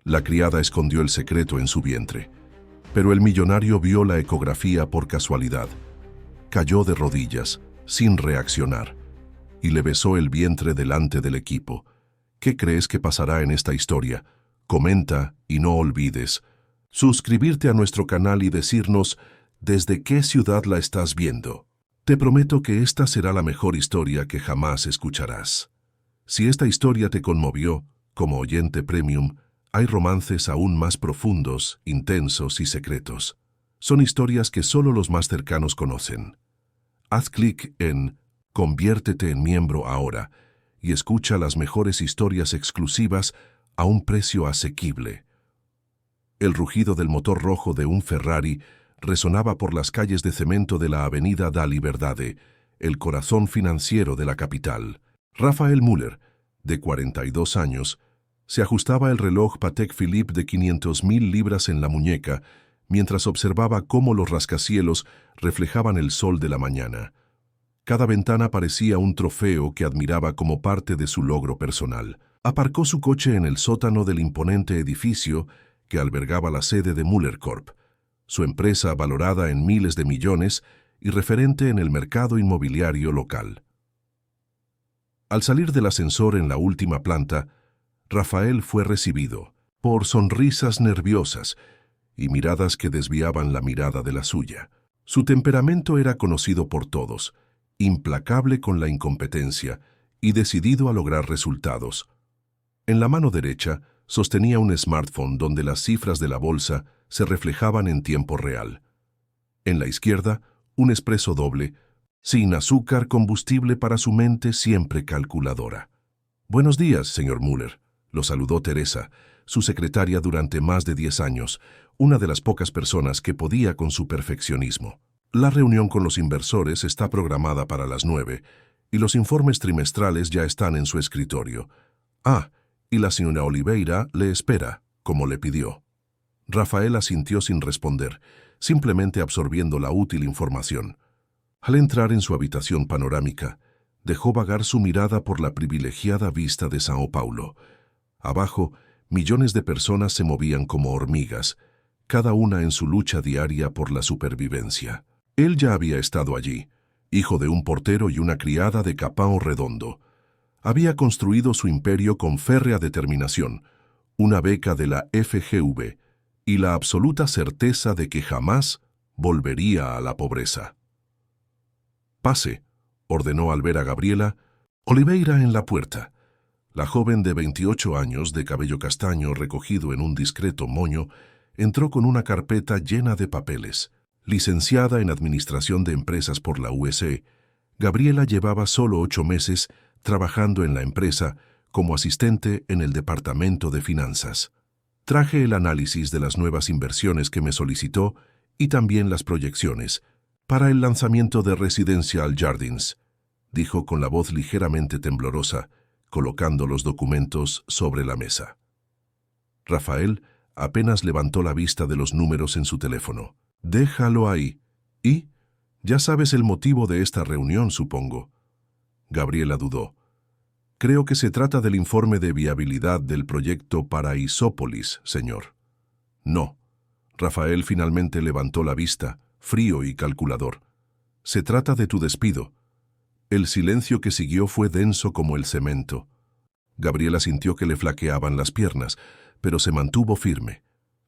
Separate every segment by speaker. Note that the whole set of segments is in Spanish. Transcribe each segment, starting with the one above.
Speaker 1: La criada escondió el secreto en su vientre, pero el millonario vio la ecografía por casualidad. Cayó de rodillas, sin reaccionar, y le besó el vientre delante del equipo. ¿Qué crees que pasará en esta historia? Comenta y no olvides suscribirte a nuestro canal y decirnos desde qué ciudad la estás viendo. Te prometo que esta será la mejor historia que jamás escucharás. Si esta historia te conmovió, como oyente premium, hay romances aún más profundos, intensos y secretos. Son historias que solo los más cercanos conocen. Haz clic en Conviértete en miembro ahora y escucha las mejores historias exclusivas a un precio asequible. El rugido del motor rojo de un Ferrari resonaba por las calles de cemento de la avenida da Liberdade, el corazón financiero de la capital. Rafael Müller, de 42 años, se ajustaba el reloj Patek Philippe de 500.000 libras en la muñeca mientras observaba cómo los rascacielos reflejaban el sol de la mañana. Cada ventana parecía un trofeo que admiraba como parte de su logro personal. Aparcó su coche en el sótano del imponente edificio que albergaba la sede de Müller Corp, su empresa valorada en miles de millones y referente en el mercado inmobiliario local. Al salir del ascensor en la última planta, Rafael fue recibido por sonrisas nerviosas y miradas que desviaban la mirada de la suya. Su temperamento era conocido por todos, implacable con la incompetencia y decidido a lograr resultados. En la mano derecha sostenía un smartphone donde las cifras de la bolsa se reflejaban en tiempo real. En la izquierda, un expreso doble, sin azúcar, combustible para su mente siempre calculadora. «Buenos días, señor Müller», lo saludó Teresa, su secretaria durante más de 10 años, una de las pocas personas que podía con su perfeccionismo. La reunión con los inversores está programada para las 9 y los informes trimestrales ya están en su escritorio. Y la señora Oliveira le espera, como le pidió. Rafael asintió sin responder, simplemente absorbiendo la útil información. Al entrar en su habitación panorámica, dejó vagar su mirada por la privilegiada vista de São Paulo. Abajo, millones de personas se movían como hormigas, cada una en su lucha diaria por la supervivencia. Él ya había estado allí, hijo de un portero y una criada de Capão Redondo. Había construido su imperio con férrea determinación, una beca de la FGV y la absoluta certeza de que jamás volvería a la pobreza. «Pase», ordenó al ver a Gabriela Oliveira en la puerta. La joven de 28 años, de cabello castaño recogido en un discreto moño, entró con una carpeta llena de papeles. Licenciada en Administración de Empresas por la USE, Gabriela llevaba solo 8 meses trabajando en la empresa como asistente en el departamento de finanzas. «Traje el análisis de las nuevas inversiones que me solicitó y también las proyecciones para el lanzamiento de Residential Gardens», dijo con la voz ligeramente temblorosa, colocando los documentos sobre la mesa. Rafael apenas levantó la vista de los números en su teléfono. «Déjalo ahí. ¿Y? Ya sabes el motivo de esta reunión, supongo». Gabriela dudó. «Creo que se trata del informe de viabilidad del proyecto Paraisópolis, señor». «No». Rafael finalmente levantó la vista, frío y calculador. «Se trata de tu despido». El silencio que siguió fue denso como el cemento. Gabriela sintió que le flaqueaban las piernas, pero se mantuvo firme.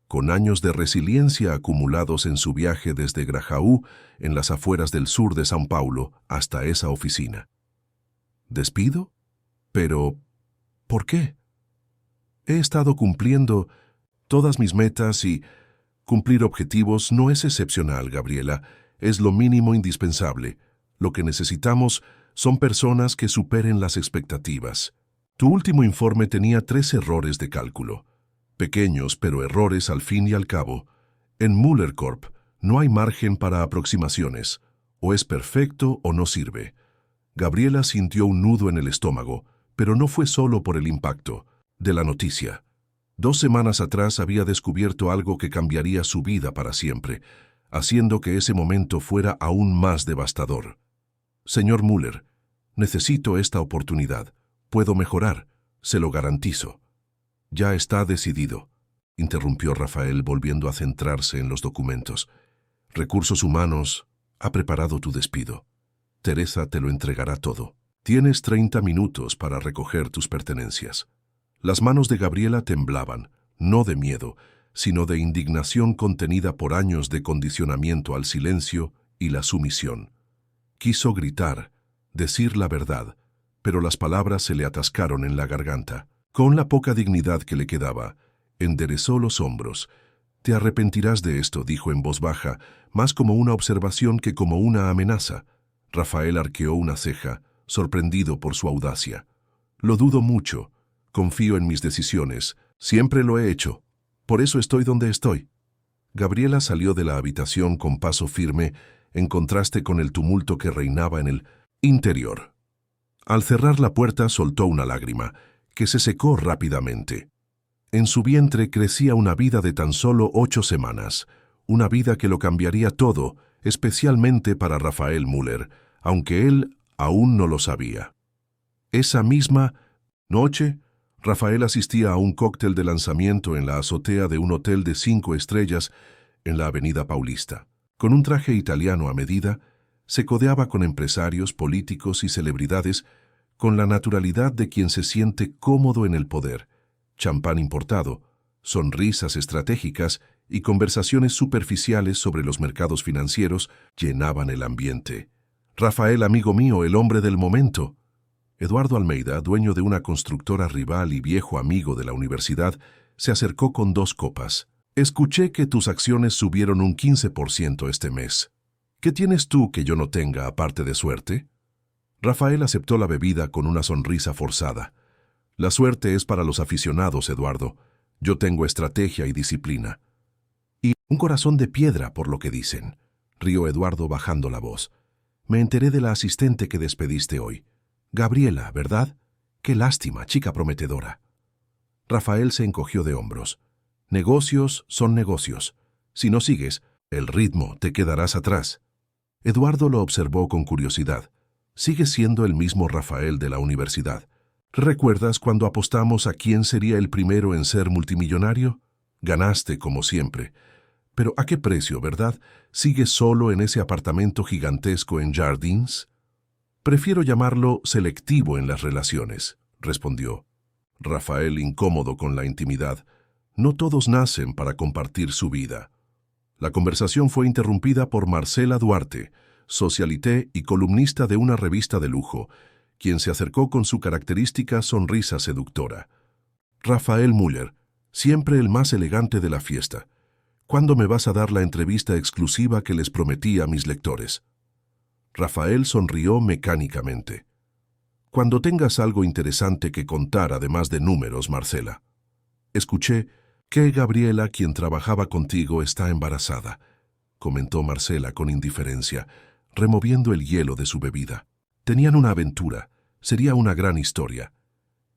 Speaker 1: Con años de resiliencia acumulados en su viaje desde Grajaú, en las afueras del sur de São Paulo, hasta esa oficina. ¿Despido? Pero, ¿por qué? He estado cumpliendo todas mis metas y cumplir objetivos no es excepcional, Gabriela. Es lo mínimo indispensable. Lo que necesitamos son personas que superen las expectativas. Tu último informe tenía 3 errores de cálculo. Pequeños, pero errores al fin y al cabo. En Müller Corp no hay margen para aproximaciones. O es perfecto o no sirve. Gabriela sintió un nudo en el estómago, pero no fue solo por el impacto de la noticia. 2 semanas atrás había descubierto algo que cambiaría su vida para siempre, haciendo que ese momento fuera aún más devastador. «Señor Müller, necesito esta oportunidad. Puedo mejorar, se lo garantizo». «Ya está decidido», interrumpió Rafael volviendo a centrarse en los documentos. Recursos Humanos ha preparado tu despido. Teresa te lo entregará todo. Tienes 30 minutos para recoger tus pertenencias. Las manos de Gabriela temblaban, no de miedo, sino de indignación contenida por años de condicionamiento al silencio y la sumisión. Quiso gritar, decir la verdad, pero las palabras se le atascaron en la garganta. Con la poca dignidad que le quedaba, enderezó los hombros. «Te arrepentirás de esto», dijo en voz baja, más como una observación que como una amenaza. Rafael arqueó una ceja, sorprendido por su audacia. «Lo dudo mucho. Confío en mis decisiones. Siempre lo he hecho. Por eso estoy donde estoy». Gabriela salió de la habitación con paso firme, en contraste con el tumulto que reinaba en el interior. Al cerrar la puerta soltó una lágrima, que se secó rápidamente. En su vientre crecía una vida de tan solo 8 semanas, una vida que lo cambiaría todo, especialmente para Rafael Müller, aunque él aún no lo sabía. Esa misma noche, Rafael asistía a un cóctel de lanzamiento en la azotea de un hotel de 5 estrellas en la Avenida Paulista. Con un traje italiano a medida, se codeaba con empresarios, políticos y celebridades con la naturalidad de quien se siente cómodo en el poder. Champán importado, sonrisas estratégicas y conversaciones superficiales sobre los mercados financieros llenaban el ambiente. Rafael, amigo mío, el hombre del momento. Eduardo Almeida, dueño de una constructora rival y viejo amigo de la universidad, se acercó con 2 copas. «Escuché que tus acciones subieron un 15% este mes. ¿Qué tienes tú que yo no tenga aparte de suerte?» Rafael aceptó la bebida con una sonrisa forzada. «La suerte es para los aficionados, Eduardo. Yo tengo estrategia y disciplina». «Y un corazón de piedra, por lo que dicen», rió Eduardo bajando la voz. «Me enteré de la asistente que despediste hoy. Gabriela, ¿verdad? Qué lástima, chica prometedora». Rafael se encogió de hombros. «Negocios son negocios. Si no sigues el ritmo, te quedarás atrás». Eduardo lo observó con curiosidad. «Sigue siendo el mismo Rafael de la universidad. ¿Recuerdas cuando apostamos a quién sería el primero en ser multimillonario? Ganaste, como siempre. Pero ¿a qué precio, verdad? ¿Sigues solo en ese apartamento gigantesco en Jardins?» «Prefiero llamarlo selectivo en las relaciones», respondió. Rafael, incómodo con la intimidad. No todos nacen para compartir su vida. La conversación fue interrumpida por Marcela Duarte, socialité y columnista de una revista de lujo, quien se acercó con su característica sonrisa seductora. «Rafael Müller, siempre el más elegante de la fiesta. ¿Cuándo me vas a dar la entrevista exclusiva que les prometí a mis lectores?» Rafael sonrió mecánicamente. «Cuando tengas algo interesante que contar además de números, Marcela. Escuché que Gabriela, quien trabajaba contigo, está embarazada», comentó Marcela con indiferencia, removiendo el hielo de su bebida. Tenían una aventura. Sería una gran historia.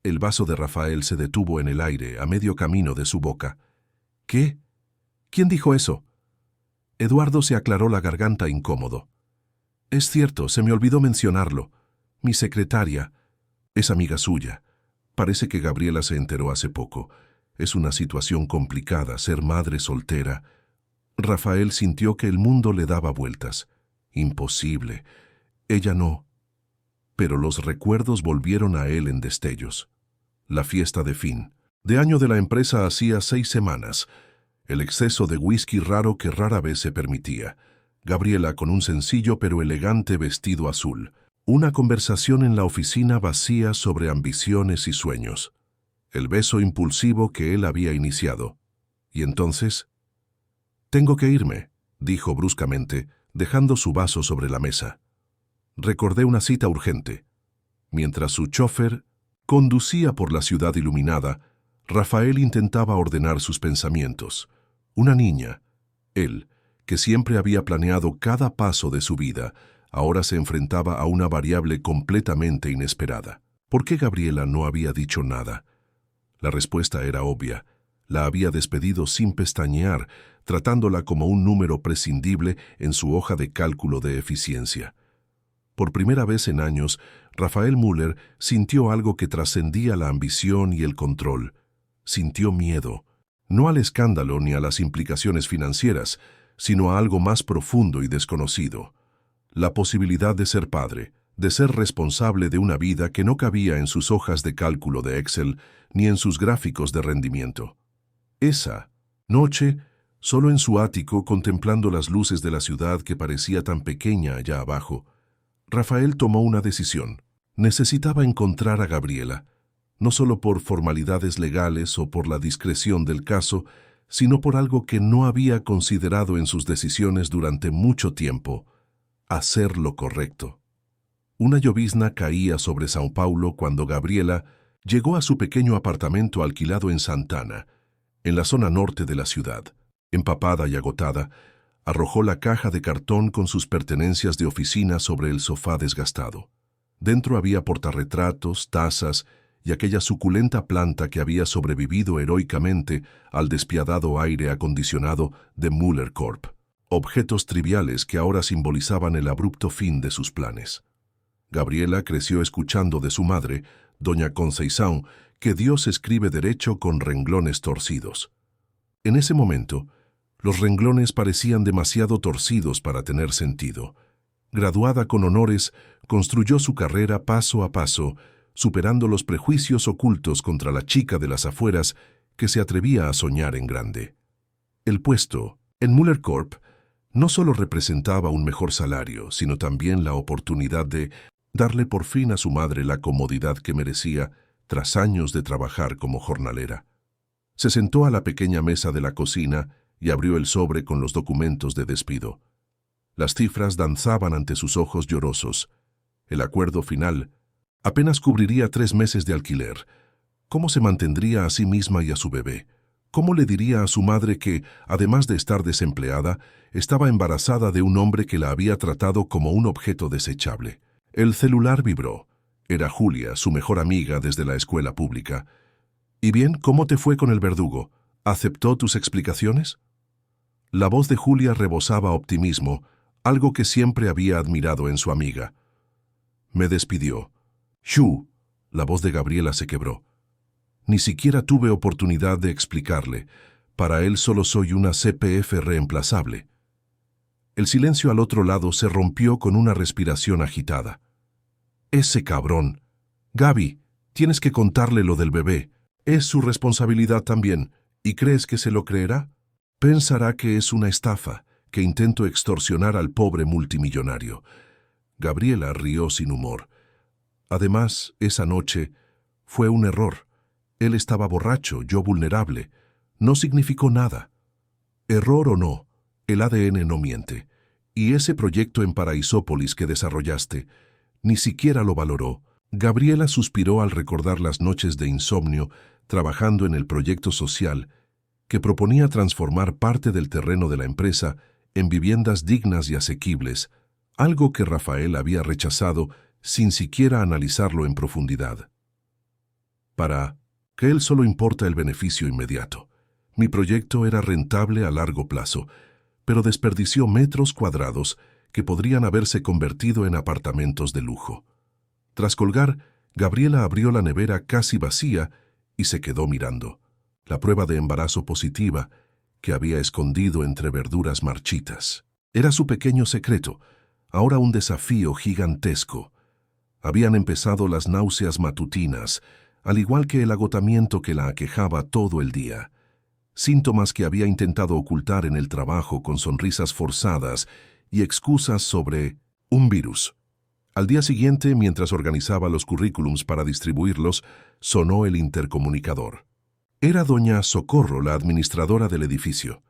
Speaker 1: El vaso de Rafael se detuvo en el aire, a medio camino de su boca. «¿Qué? ¿Quién dijo eso?» Eduardo se aclaró la garganta incómodo. «Es cierto, se me olvidó mencionarlo. Mi secretaria es amiga suya. Parece que Gabriela se enteró hace poco. Es una situación complicada ser madre soltera». Rafael sintió que el mundo le daba vueltas. Imposible. Ella no. Pero los recuerdos volvieron a él en destellos. La fiesta de fin de año de la empresa hacía 6 semanas. El exceso de whisky raro que rara vez se permitía. Gabriela con un sencillo pero elegante vestido azul. Una conversación en la oficina vacía sobre ambiciones y sueños. El beso impulsivo que él había iniciado. Y entonces... «Tengo que irme», dijo bruscamente, dejando su vaso sobre la mesa. Recordé una cita urgente. Mientras su chofer conducía por la ciudad iluminada, Rafael intentaba ordenar sus pensamientos. Una niña, él, que siempre había planeado cada paso de su vida, ahora se enfrentaba a una variable completamente inesperada. ¿Por qué Gabriela no había dicho nada? La respuesta era obvia. La había despedido sin pestañear, tratándola como un número prescindible en su hoja de cálculo de eficiencia. Por primera vez en años, Rafael Müller sintió algo que trascendía la ambición y el control. Sintió miedo. no al escándalo ni a las implicaciones financieras, sino a algo más profundo y desconocido: la posibilidad de ser padre, de ser responsable de una vida que no cabía en sus hojas de cálculo de Excel ni en sus gráficos de rendimiento. Esa noche, solo en su ático, contemplando las luces de la ciudad que parecía tan pequeña allá abajo, Rafael tomó una decisión. Necesitaba encontrar a Gabriela, no solo por formalidades legales o por la discreción del caso, sino por algo que no había considerado en sus decisiones durante mucho tiempo: hacer lo correcto. Una llovizna caía sobre São Paulo cuando Gabriela llegó a su pequeño apartamento alquilado en Santana, en la zona norte de la ciudad. Empapada y agotada, arrojó la caja de cartón con sus pertenencias de oficina sobre el sofá desgastado. Dentro había portarretratos, tazas y aquella suculenta planta que había sobrevivido heroicamente al despiadado aire acondicionado de Mueller Corp. Objetos triviales que ahora simbolizaban el abrupto fin de sus planes. Gabriela creció escuchando de su madre, doña Conceição, que Dios escribe derecho con renglones torcidos. En ese momento, los renglones parecían demasiado torcidos para tener sentido. Graduada con honores, construyó su carrera paso a paso, superando los prejuicios ocultos contra la chica de las afueras que se atrevía a soñar en grande. El puesto en Mueller Corp no solo representaba un mejor salario, sino también la oportunidad de darle por fin a su madre la comodidad que merecía tras años de trabajar como jornalera. Se sentó a la pequeña mesa de la cocina y abrió el sobre con los documentos de despido. Las cifras danzaban ante sus ojos llorosos. El acuerdo final apenas cubriría 3 meses de alquiler. ¿Cómo se mantendría a sí misma y a su bebé? ¿Cómo le diría a su madre que, además de estar desempleada, estaba embarazada de un hombre que la había tratado como un objeto desechable? El celular vibró. Era Julia, su mejor amiga desde la escuela pública. «¿Y bien, cómo te fue con el verdugo? ¿Aceptó tus explicaciones?» La voz de Julia rebosaba optimismo, algo que siempre había admirado en su amiga. «Me despidió». «Shu», la voz de Gabriela se quebró. «Ni siquiera tuve oportunidad de explicarle. Para él solo soy una CPF reemplazable». El silencio al otro lado se rompió con una respiración agitada. «Ese cabrón. Gaby, tienes que contarle lo del bebé. Es su responsabilidad también. ¿Y crees que se lo creerá? Pensará que es una estafa, que intento extorsionar al pobre multimillonario». Gabriela rió sin humor. «Además, esa noche fue un error. Él estaba borracho, yo vulnerable. No significó nada. Error o no, el ADN no miente. Y ese proyecto en Paraisópolis que desarrollaste, ni siquiera lo valoró». Gabriela suspiró al recordar las noches de insomnio trabajando en el proyecto social que proponía transformar parte del terreno de la empresa en viviendas dignas y asequibles, algo que Rafael había rechazado sin siquiera analizarlo en profundidad. Para que él solo importa el beneficio inmediato. Mi proyecto era rentable a largo plazo, pero desperdició metros cuadrados que podrían haberse convertido en apartamentos de lujo. Tras colgar, Gabriela abrió la nevera casi vacía y se quedó mirando. La prueba de embarazo positiva que había escondido entre verduras marchitas. Era su pequeño secreto, ahora un desafío gigantesco. Habían empezado las náuseas matutinas, al igual que el agotamiento que la aquejaba todo el día. Síntomas que había intentado ocultar en el trabajo con sonrisas forzadas y excusas sobre un virus. Al día siguiente, mientras organizaba los currículums para distribuirlos, sonó el intercomunicador. Era doña Socorro, la administradora del edificio.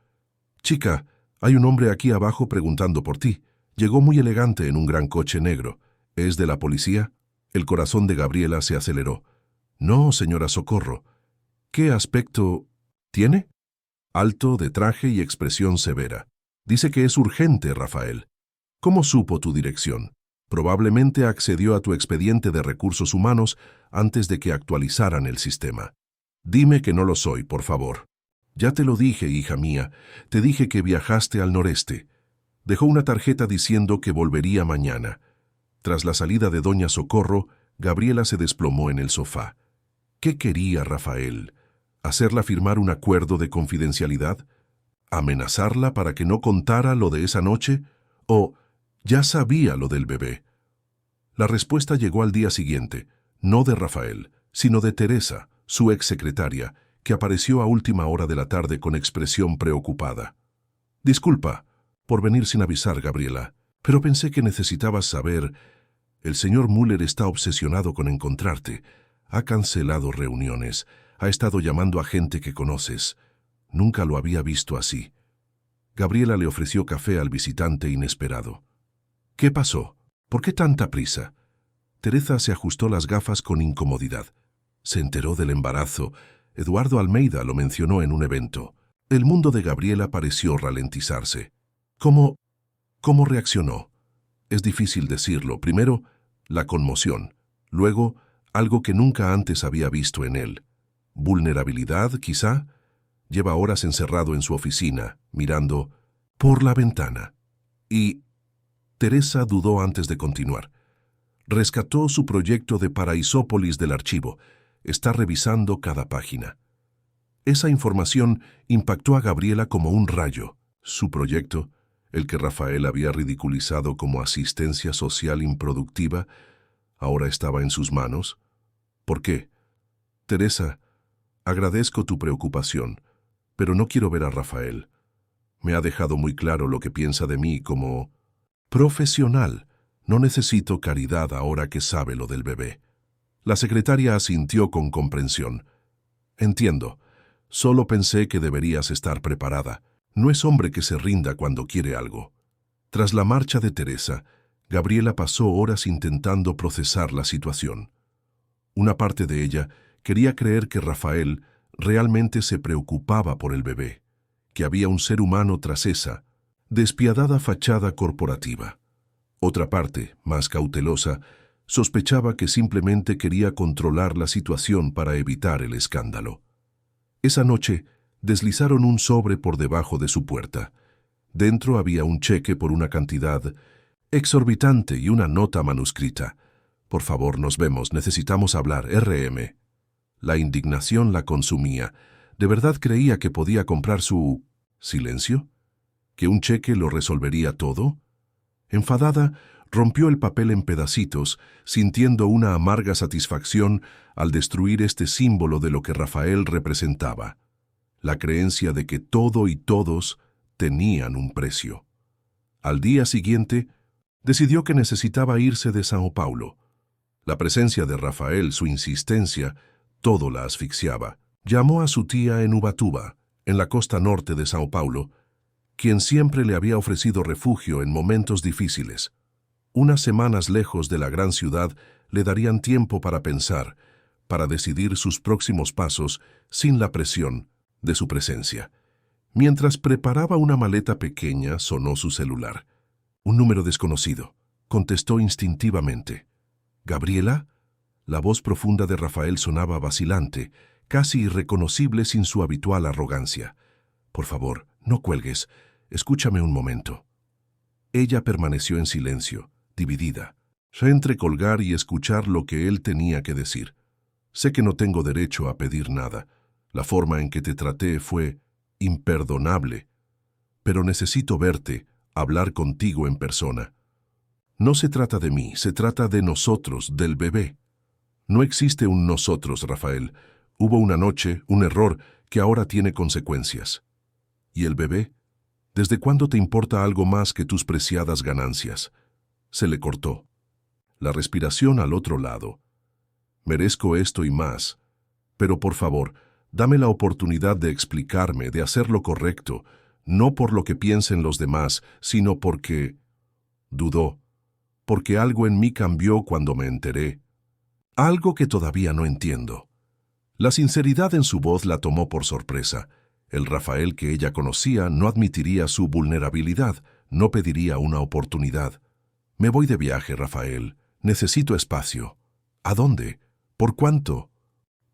Speaker 1: «Chica, hay un hombre aquí abajo preguntando por ti. Llegó muy elegante en un gran coche negro. ¿Es de la policía?» El corazón de Gabriela se aceleró. «No, señora Socorro». «¿Qué aspecto tiene?» «Alto, de traje y expresión severa. Dice que es urgente, Rafael». «¿Cómo supo tu dirección?» «Probablemente accedió a tu expediente de recursos humanos antes de que actualizaran el sistema». «Dime que no lo soy, por favor». «Ya te lo dije, hija mía. Te dije que viajaste al noreste». Dejó una tarjeta diciendo que volvería mañana. Tras la salida de doña Socorro, Gabriela se desplomó en el sofá. ¿Qué quería Rafael? ¿Hacerla firmar un acuerdo de confidencialidad? ¿Amenazarla para que no contara lo de esa noche? ¿O ya sabía lo del bebé? La respuesta llegó al día siguiente, no de Rafael, sino de Teresa, su exsecretaria, que apareció a última hora de la tarde con expresión preocupada. «Disculpa por venir sin avisar, Gabriela, pero pensé que necesitabas saber. El señor Müller está obsesionado con encontrarte. Ha cancelado reuniones, ha estado llamando a gente que conoces. Nunca lo había visto así». Gabriela le ofreció café al visitante inesperado. «¿Qué pasó? ¿Por qué tanta prisa?» Teresa se ajustó las gafas con incomodidad. Se enteró del embarazo. Eduardo Almeida lo mencionó en un evento. El mundo de Gabriela pareció ralentizarse. ¿Cómo reaccionó? Es difícil decirlo. Primero, la conmoción. Luego, algo que nunca antes había visto en él. ¿Vulnerabilidad, quizá? Lleva horas encerrado en su oficina, mirando por la ventana. Y Teresa dudó antes de continuar. Rescató su proyecto de Paraisópolis del archivo. Está revisando cada página. Esa información impactó a Gabriela como un rayo. Su proyecto, el que Rafael había ridiculizado como asistencia social improductiva, ahora estaba en sus manos. ¿Por qué? Teresa, agradezco tu preocupación, pero no quiero ver a Rafael. Me ha dejado muy claro lo que piensa de mí como profesional. No necesito caridad ahora que sabe lo del bebé. La secretaria asintió con comprensión. Entiendo. Solo pensé que deberías estar preparada. No es hombre que se rinda cuando quiere algo. Tras la marcha de Teresa, Gabriela pasó horas intentando procesar la situación. Una parte de ella quería creer que Rafael realmente se preocupaba por el bebé, que había un ser humano tras esa despiadada fachada corporativa. Otra parte, más cautelosa, sospechaba que simplemente quería controlar la situación para evitar el escándalo. Esa noche, deslizaron un sobre por debajo de su puerta. Dentro había un cheque por una cantidad exorbitante y una nota manuscrita. «Por favor, nos vemos, necesitamos hablar, RM». La indignación la consumía. ¿De verdad creía que podía comprar su silencio? ¿Que un cheque lo resolvería todo? Enfadada, rompió el papel en pedacitos, sintiendo una amarga satisfacción al destruir este símbolo de lo que Rafael representaba, la creencia de que todo y todos tenían un precio. Al día siguiente, decidió que necesitaba irse de Sao Paulo. La presencia de Rafael, su insistencia, todo la asfixiaba. Llamó a su tía en Ubatuba, en la costa norte de Sao Paulo, quien siempre le había ofrecido refugio en momentos difíciles. Unas semanas lejos de la gran ciudad le darían tiempo para pensar, para decidir sus próximos pasos sin la presión de su presencia. Mientras preparaba una maleta pequeña, sonó su celular. Un número desconocido. Contestó instintivamente. «¿Gabriela?» La voz profunda de Rafael sonaba vacilante, casi irreconocible sin su habitual arrogancia. «Por favor, no cuelgues. Escúchame un momento». Ella permaneció en silencio, dividida, entre colgar y escuchar lo que él tenía que decir. «Sé que no tengo derecho a pedir nada. La forma en que te traté fue imperdonable. Pero necesito verte, hablar contigo en persona. No se trata de mí, se trata de nosotros, del bebé. No existe un nosotros, Rafael. Hubo una noche, un error, que ahora tiene consecuencias. ¿Y el bebé? ¿Desde cuándo te importa algo más que tus preciadas ganancias?» Se le cortó. La respiración al otro lado. «Merezco esto y más. Pero por favor, dame la oportunidad de explicarme, de hacer lo correcto, no por lo que piensen los demás, sino porque...» Dudó. «Porque algo en mí cambió cuando me enteré. Algo que todavía no entiendo». La sinceridad en su voz la tomó por sorpresa. El Rafael que ella conocía no admitiría su vulnerabilidad, no pediría una oportunidad. «Me voy de viaje, Rafael. Necesito espacio». «¿A dónde? ¿Por cuánto?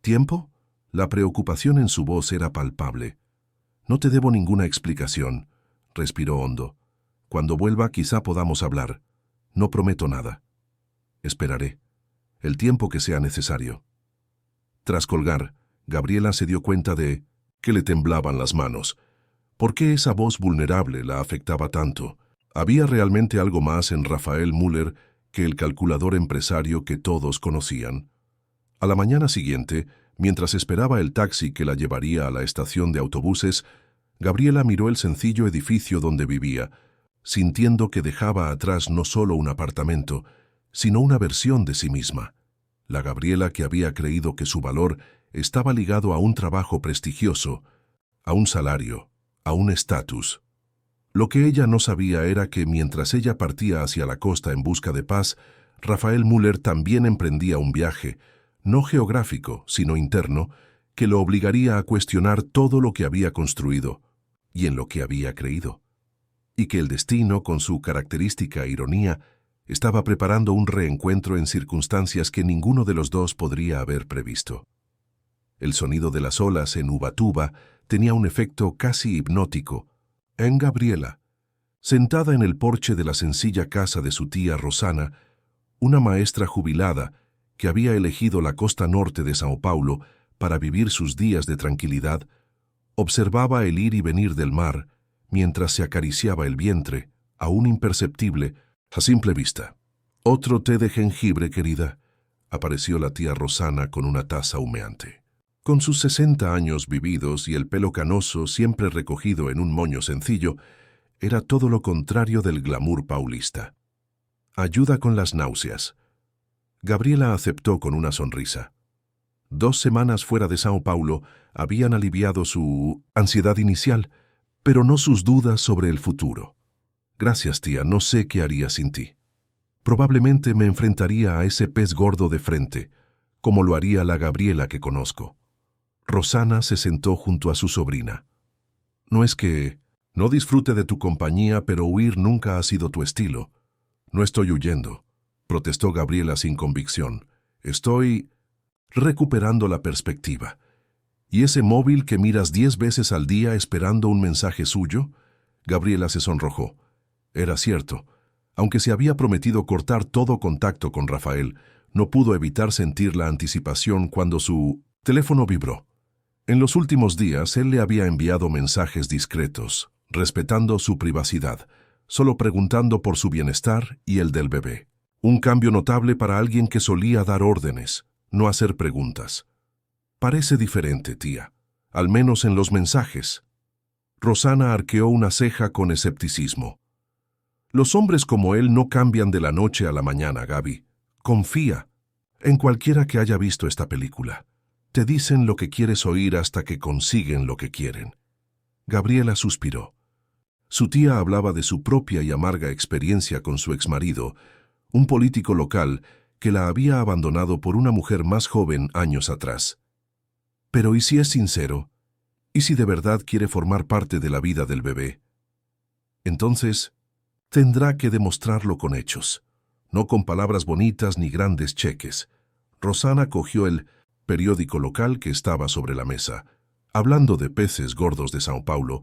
Speaker 1: ¿Tiempo?» La preocupación en su voz era palpable. «No te debo ninguna explicación», respiró hondo. «Cuando vuelva quizá podamos hablar. No prometo nada. Esperaré. El tiempo que sea necesario». Tras colgar, Gabriela se dio cuenta de que le temblaban las manos. ¿Por qué esa voz vulnerable la afectaba tanto? ¿Había realmente algo más en Rafael Müller que el calculador empresario que todos conocían? A la mañana siguiente, mientras esperaba el taxi que la llevaría a la estación de autobuses, Gabriela miró el sencillo edificio donde vivía, sintiendo que dejaba atrás no solo un apartamento, sino una versión de sí misma. La Gabriela que había creído que su valor estaba ligado a un trabajo prestigioso, a un salario, a un estatus. Lo que ella no sabía era que mientras ella partía hacia la costa en busca de paz, Rafael Müller también emprendía un viaje, no geográfico, sino interno, que lo obligaría a cuestionar todo lo que había construido y en lo que había creído. Y que el destino, con su característica ironía, estaba preparando un reencuentro en circunstancias que ninguno de los dos podría haber previsto. El sonido de las olas en Ubatuba tenía un efecto casi hipnótico en Gabriela. Sentada en el porche de la sencilla casa de su tía Rosana, una maestra jubilada que había elegido la costa norte de Sao Paulo para vivir sus días de tranquilidad, observaba el ir y venir del mar mientras se acariciaba el vientre, aún imperceptible, a simple vista. «Otro té de jengibre, querida», apareció la tía Rosana con una taza humeante. Con sus 60 años vividos y el pelo canoso siempre recogido en un moño sencillo, era todo lo contrario del glamour paulista. «Ayuda con las náuseas». Gabriela aceptó con una sonrisa. 2 semanas fuera de Sao Paulo habían aliviado su ansiedad inicial, pero no sus dudas sobre el futuro. «Gracias, tía, no sé qué haría sin ti. Probablemente me enfrentaría a ese pez gordo de frente, como lo haría la Gabriela que conozco». Rosana se sentó junto a su sobrina. «No es que no disfrute de tu compañía, pero huir nunca ha sido tu estilo». «No estoy huyendo», protestó Gabriela sin convicción. «Estoy recuperando la perspectiva». «¿Y ese móvil que miras 10 veces al día esperando un mensaje suyo?» Gabriela se sonrojó. Era cierto. Aunque se había prometido cortar todo contacto con Rafael, no pudo evitar sentir la anticipación cuando su teléfono vibró. En los últimos días, él le había enviado mensajes discretos, respetando su privacidad, solo preguntando por su bienestar y el del bebé. Un cambio notable para alguien que solía dar órdenes, no hacer preguntas. «Parece diferente, tía, al menos en los mensajes». Rosana arqueó una ceja con escepticismo. «Los hombres como él no cambian de la noche a la mañana, Gaby. Confía en cualquiera que haya visto esta película. Te dicen lo que quieres oír hasta que consiguen lo que quieren». Gabriela suspiró. Su tía hablaba de su propia y amarga experiencia con su exmarido, un político local que la había abandonado por una mujer más joven años atrás. Pero ¿y si es sincero? ¿Y si de verdad quiere formar parte de la vida del bebé? Entonces, tendrá que demostrarlo con hechos, no con palabras bonitas ni grandes cheques. Rosana cogió el periódico local que estaba sobre la mesa. «Hablando de peces gordos de Sao Paulo,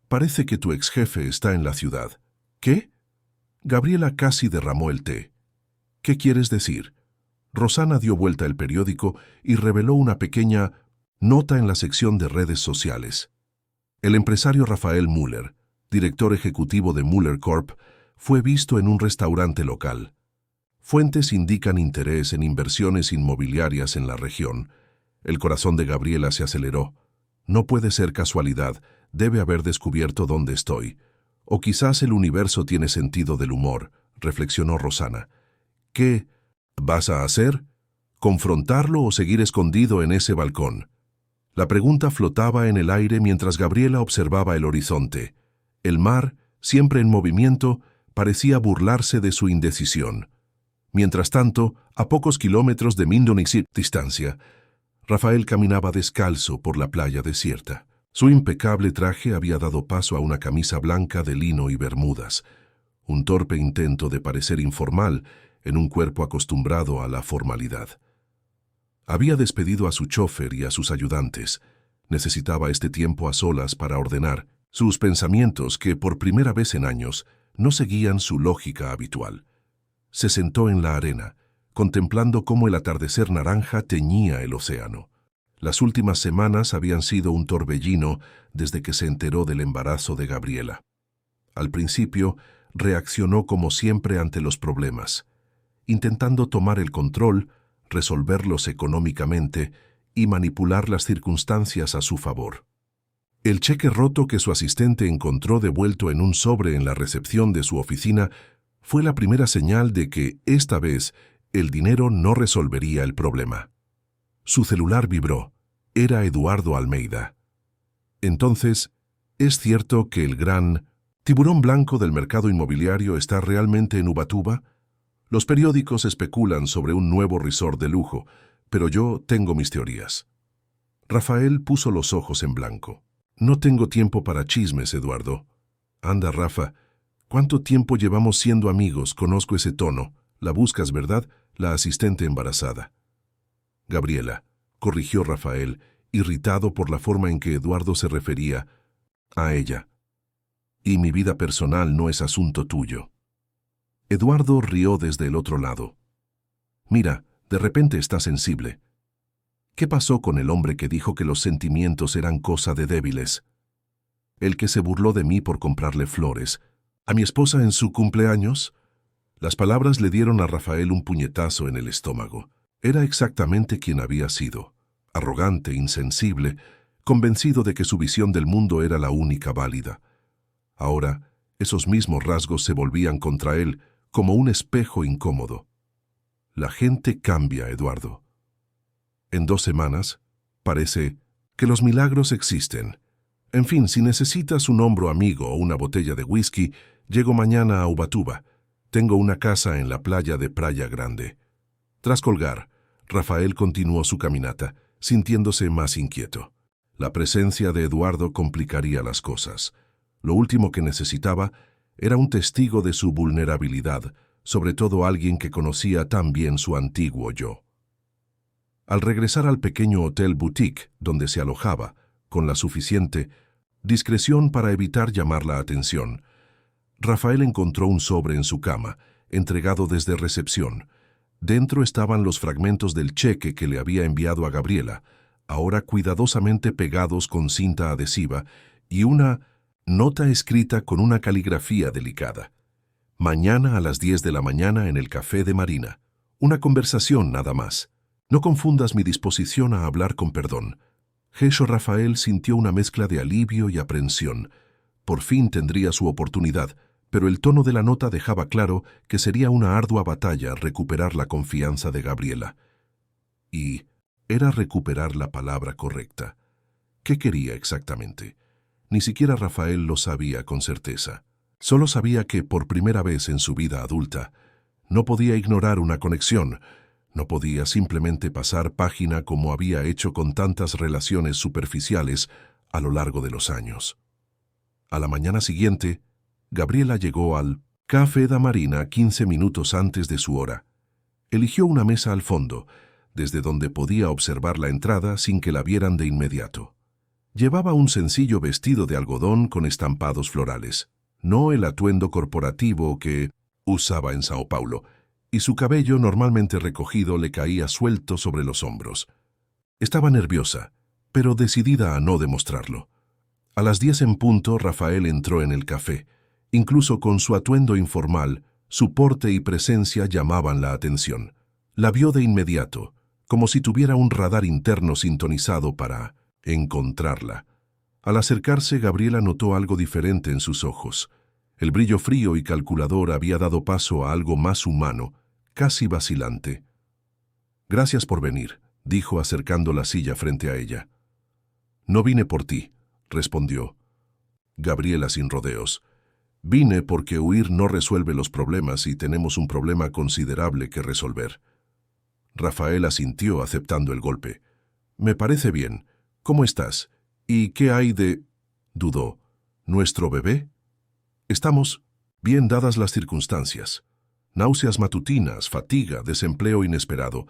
Speaker 1: parece que tu ex jefe está en la ciudad». «¿Qué?» Gabriela casi derramó el té. «¿Qué quieres decir?» Rosana dio vuelta el periódico y reveló una pequeña nota en la sección de redes sociales. El empresario Rafael Müller, director ejecutivo de Müller Corp, fue visto en un restaurante local. Fuentes indican interés en inversiones inmobiliarias en la región. El corazón de Gabriela se aceleró. «No puede ser casualidad, debe haber descubierto dónde estoy. O quizás el universo tiene sentido del humor», reflexionó Rosana. «¿Qué vas a hacer? ¿Confrontarlo o seguir escondido en ese balcón?» La pregunta flotaba en el aire mientras Gabriela observaba el horizonte. El mar, siempre en movimiento, parecía burlarse de su indecisión. Mientras tanto, a pocos kilómetros de Mindonixi distancia, Rafael caminaba descalzo por la playa desierta. Su impecable traje había dado paso a una camisa blanca de lino y bermudas, un torpe intento de parecer informal en un cuerpo acostumbrado a la formalidad. Había despedido a su chofer y a sus ayudantes. Necesitaba este tiempo a solas para ordenar sus pensamientos que, por primera vez en años, no seguían su lógica habitual. Se sentó en la arena, contemplando cómo el atardecer naranja teñía el océano. Las últimas semanas habían sido un torbellino desde que se enteró del embarazo de Gabriela. Al principio, reaccionó como siempre ante los problemas, intentando tomar el control, resolverlos económicamente y manipular las circunstancias a su favor. El cheque roto que su asistente encontró devuelto en un sobre en la recepción de su oficina fue la primera señal de que, esta vez, el dinero no resolvería el problema. Su celular vibró. Era Eduardo Almeida. Entonces, ¿es cierto que el gran tiburón blanco del mercado inmobiliario está realmente en Ubatuba? Los periódicos especulan sobre un nuevo resort de lujo, pero yo tengo mis teorías. Rafael puso los ojos en blanco. No tengo tiempo para chismes, Eduardo. Anda, Rafa. ¿Cuánto tiempo llevamos siendo amigos? Conozco ese tono. La buscas, ¿verdad? La asistente embarazada. Gabriela, corrigió Rafael, irritado por la forma en que Eduardo se refería a ella. Y mi vida personal no es asunto tuyo. Eduardo rió desde el otro lado. Mira, de repente está sensible. ¿Qué pasó con el hombre que dijo que los sentimientos eran cosa de débiles? El que se burló de mí por comprarle flores. ¿A mi esposa en su cumpleaños? Las palabras le dieron a Rafael un puñetazo en el estómago. Era exactamente quien había sido. Arrogante, insensible, convencido de que su visión del mundo era la única válida. Ahora, esos mismos rasgos se volvían contra él como un espejo incómodo. La gente cambia, Eduardo. En 2 semanas, parece que los milagros existen. En fin, si necesitas un hombro amigo o una botella de whisky, llego mañana a Ubatuba. Tengo una casa en la playa de Praia Grande. Tras colgar, Rafael continuó su caminata, sintiéndose más inquieto. La presencia de Eduardo complicaría las cosas. Lo último que necesitaba era un testigo de su vulnerabilidad, sobre todo alguien que conocía tan bien su antiguo yo. Al regresar al pequeño hotel boutique donde se alojaba, con la suficiente discreción para evitar llamar la atención, Rafael encontró un sobre en su cama, entregado desde recepción. Dentro estaban los fragmentos del cheque que le había enviado a Gabriela, ahora cuidadosamente pegados con cinta adhesiva, y una nota escrita con una caligrafía delicada. Mañana a las 10 de la mañana en el café de Marina. Una conversación nada más. No confundas mi disposición a hablar con perdón. Gesho Rafael sintió una mezcla de alivio y aprensión. Por fin tendría su oportunidad, pero el tono de la nota dejaba claro que sería una ardua batalla recuperar la confianza de Gabriela. Y era recuperar la palabra correcta. ¿Qué quería exactamente? Ni siquiera Rafael lo sabía con certeza. Solo sabía que, por primera vez en su vida adulta, no podía ignorar una conexión. No podía simplemente pasar página como había hecho con tantas relaciones superficiales a lo largo de los años. A la mañana siguiente, Gabriela llegó al Café da Marina 15 minutos antes de su hora. Eligió una mesa al fondo, desde donde podía observar la entrada sin que la vieran de inmediato. Llevaba un sencillo vestido de algodón con estampados florales, no el atuendo corporativo que usaba en Sao Paulo, y su cabello normalmente recogido le caía suelto sobre los hombros. Estaba nerviosa, pero decidida a no demostrarlo. A las 10 en punto, Rafael entró en el café. Incluso con su atuendo informal, su porte y presencia llamaban la atención. La vio de inmediato, como si tuviera un radar interno sintonizado para encontrarla. Al acercarse, Gabriela notó algo diferente en sus ojos. El brillo frío y calculador había dado paso a algo más humano, casi vacilante. «Gracias por venir», dijo acercando la silla frente a ella. «No vine por ti», respondió Gabriela sin rodeos. «Vine porque huir no resuelve los problemas y tenemos un problema considerable que resolver». Rafael asintió aceptando el golpe. «Me parece bien. ¿Cómo estás? ¿Y qué hay de...?» dudó. «¿Nuestro bebé?» «Estamos bien dadas las circunstancias. Náuseas matutinas, fatiga, desempleo inesperado,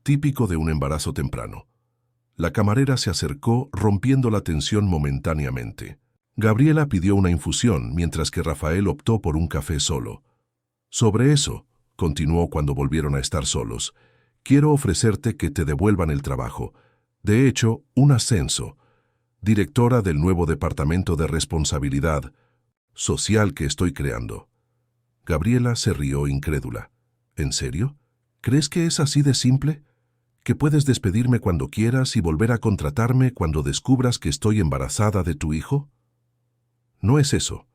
Speaker 1: típico de un embarazo temprano». La camarera se acercó, rompiendo la tensión momentáneamente. Gabriela pidió una infusión, mientras que Rafael optó por un café solo. «Sobre eso», continuó cuando volvieron a estar solos, «quiero ofrecerte que te devuelvan el trabajo. De hecho, un ascenso. Directora del nuevo departamento de responsabilidad social que estoy creando. Gabriela se rió incrédula. ¿En serio? ¿Crees que es así de simple? ¿Que puedes despedirme cuando quieras y volver a contratarme cuando descubras que estoy embarazada de tu hijo? No es eso.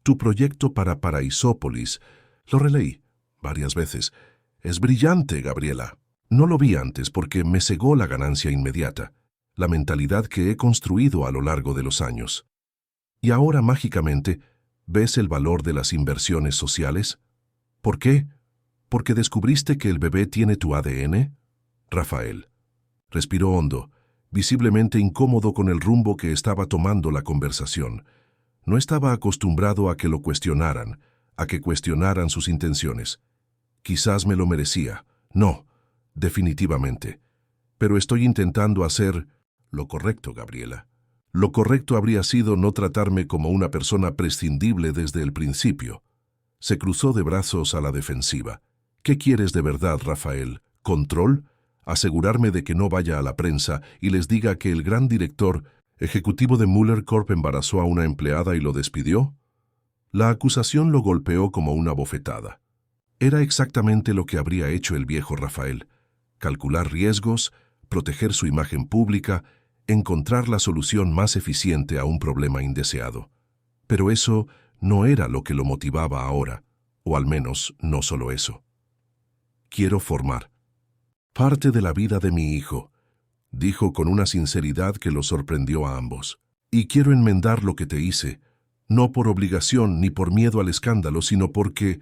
Speaker 1: Tu proyecto para Paraisópolis, lo releí varias veces. Es brillante, Gabriela. No lo vi antes porque me cegó la ganancia inmediata, la mentalidad que he construido a lo largo de los años. Y ahora, mágicamente, ¿ves el valor de las inversiones sociales? ¿Por qué? ¿Porque descubriste que el bebé tiene tu ADN? Rafael. Respiró hondo, visiblemente incómodo con el rumbo que estaba tomando la conversación. No estaba acostumbrado a que lo cuestionaran, a que cuestionaran sus intenciones. Quizás me lo merecía. No, definitivamente. Pero estoy intentando hacer lo correcto, Gabriela. Lo correcto habría sido no tratarme como una persona prescindible desde el principio. Se cruzó de brazos a la defensiva. ¿Qué quieres de verdad, Rafael? ¿Control? ¿Asegurarme de que no vaya a la prensa y les diga que el gran director ejecutivo de Mueller Corp embarazó a una empleada y lo despidió? La acusación lo golpeó como una bofetada. Era exactamente lo que habría hecho el viejo Rafael. Calcular riesgos, proteger su imagen pública, encontrar la solución más eficiente a un problema indeseado. Pero eso no era lo que lo motivaba ahora, o al menos no solo eso. Quiero formar parte de la vida de mi hijo, dijo con una sinceridad que lo sorprendió a ambos. Y quiero enmendar lo que te hice, no por obligación ni por miedo al escándalo, sino porque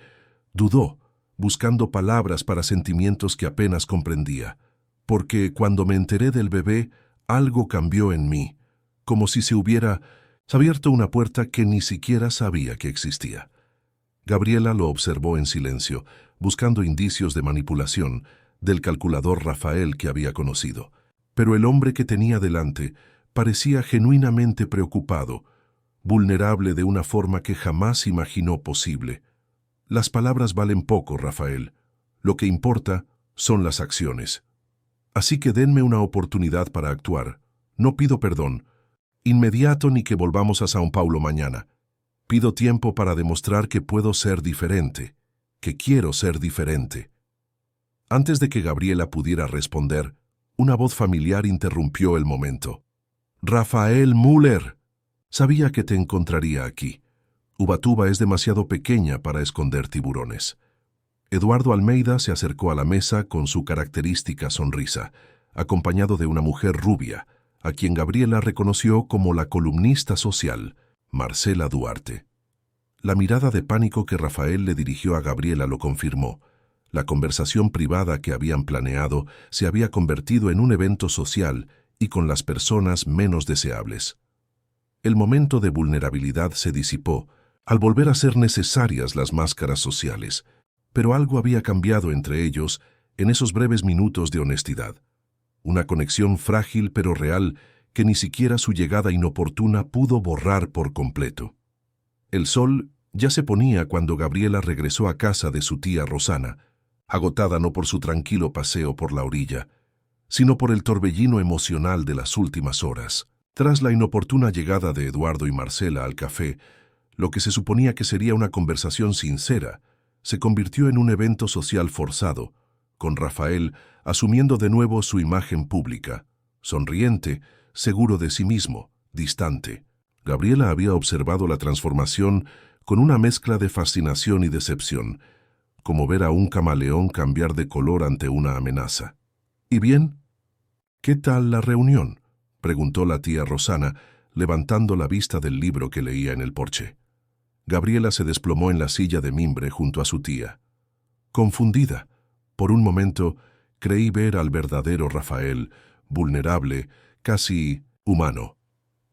Speaker 1: dudó, buscando palabras para sentimientos que apenas comprendía. Porque cuando me enteré del bebé, algo cambió en mí, como si se hubiera abierto una puerta que ni siquiera sabía que existía. Gabriela lo observó en silencio, buscando indicios de manipulación del calculador Rafael que había conocido. Pero el hombre que tenía delante parecía genuinamente preocupado, vulnerable de una forma que jamás imaginó posible. Las palabras valen poco, Rafael. Lo que importa son las acciones. Así que denme una oportunidad para actuar. No pido perdón, inmediato ni que volvamos a São Paulo mañana. Pido tiempo para demostrar que puedo ser diferente, que quiero ser diferente. Antes de que Gabriela pudiera responder, una voz familiar interrumpió el momento. Rafael Mueller. Sabía que te encontraría aquí. Ubatuba es demasiado pequeña para esconder tiburones. Eduardo Almeida se acercó a la mesa con su característica sonrisa, acompañado de una mujer rubia, a quien Gabriela reconoció como la columnista social, Marcela Duarte. La mirada de pánico que Rafael le dirigió a Gabriela lo confirmó. La conversación privada que habían planeado se había convertido en un evento social y con las personas menos deseables. El momento de vulnerabilidad se disipó al volver a ser necesarias las máscaras sociales, pero algo había cambiado entre ellos en esos breves minutos de honestidad. Una conexión frágil pero real que ni siquiera su llegada inoportuna pudo borrar por completo. El sol ya se ponía cuando Gabriela regresó a casa de su tía Rosana, agotada no por su tranquilo paseo por la orilla, sino por el torbellino emocional de las últimas horas. Tras la inoportuna llegada de Eduardo y Marcela al café, lo que se suponía que sería una conversación sincera, se convirtió en un evento social forzado, con Rafael asumiendo de nuevo su imagen pública, sonriente, seguro de sí mismo, distante. Gabriela había observado la transformación con una mezcla de fascinación y decepción, como ver a un camaleón cambiar de color ante una amenaza. ¿Y bien? ¿Qué tal la reunión?, preguntó la tía Rosana, levantando la vista del libro que leía en el porche. Gabriela se desplomó en la silla de mimbre junto a su tía. Confundida, por un momento creí ver al verdadero Rafael, vulnerable, casi humano.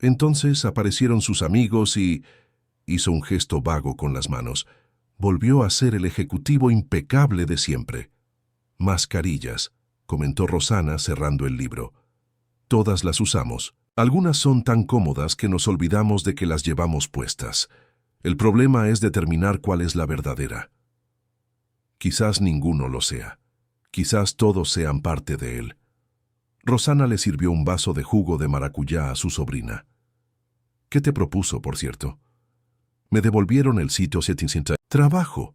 Speaker 1: Entonces aparecieron sus amigos y hizo un gesto vago con las manos. Volvió a ser el ejecutivo impecable de siempre. Mascarillas, comentó Rosana cerrando el libro. Todas las usamos. Algunas son tan cómodas que nos olvidamos de que las llevamos puestas. El problema es determinar cuál es la verdadera. Quizás ninguno lo sea. Quizás todos sean parte de él. Rosana le sirvió un vaso de jugo de maracuyá a su sobrina. ¿Qué te propuso, por cierto? Me devolvieron el sitio 700. Trabajo.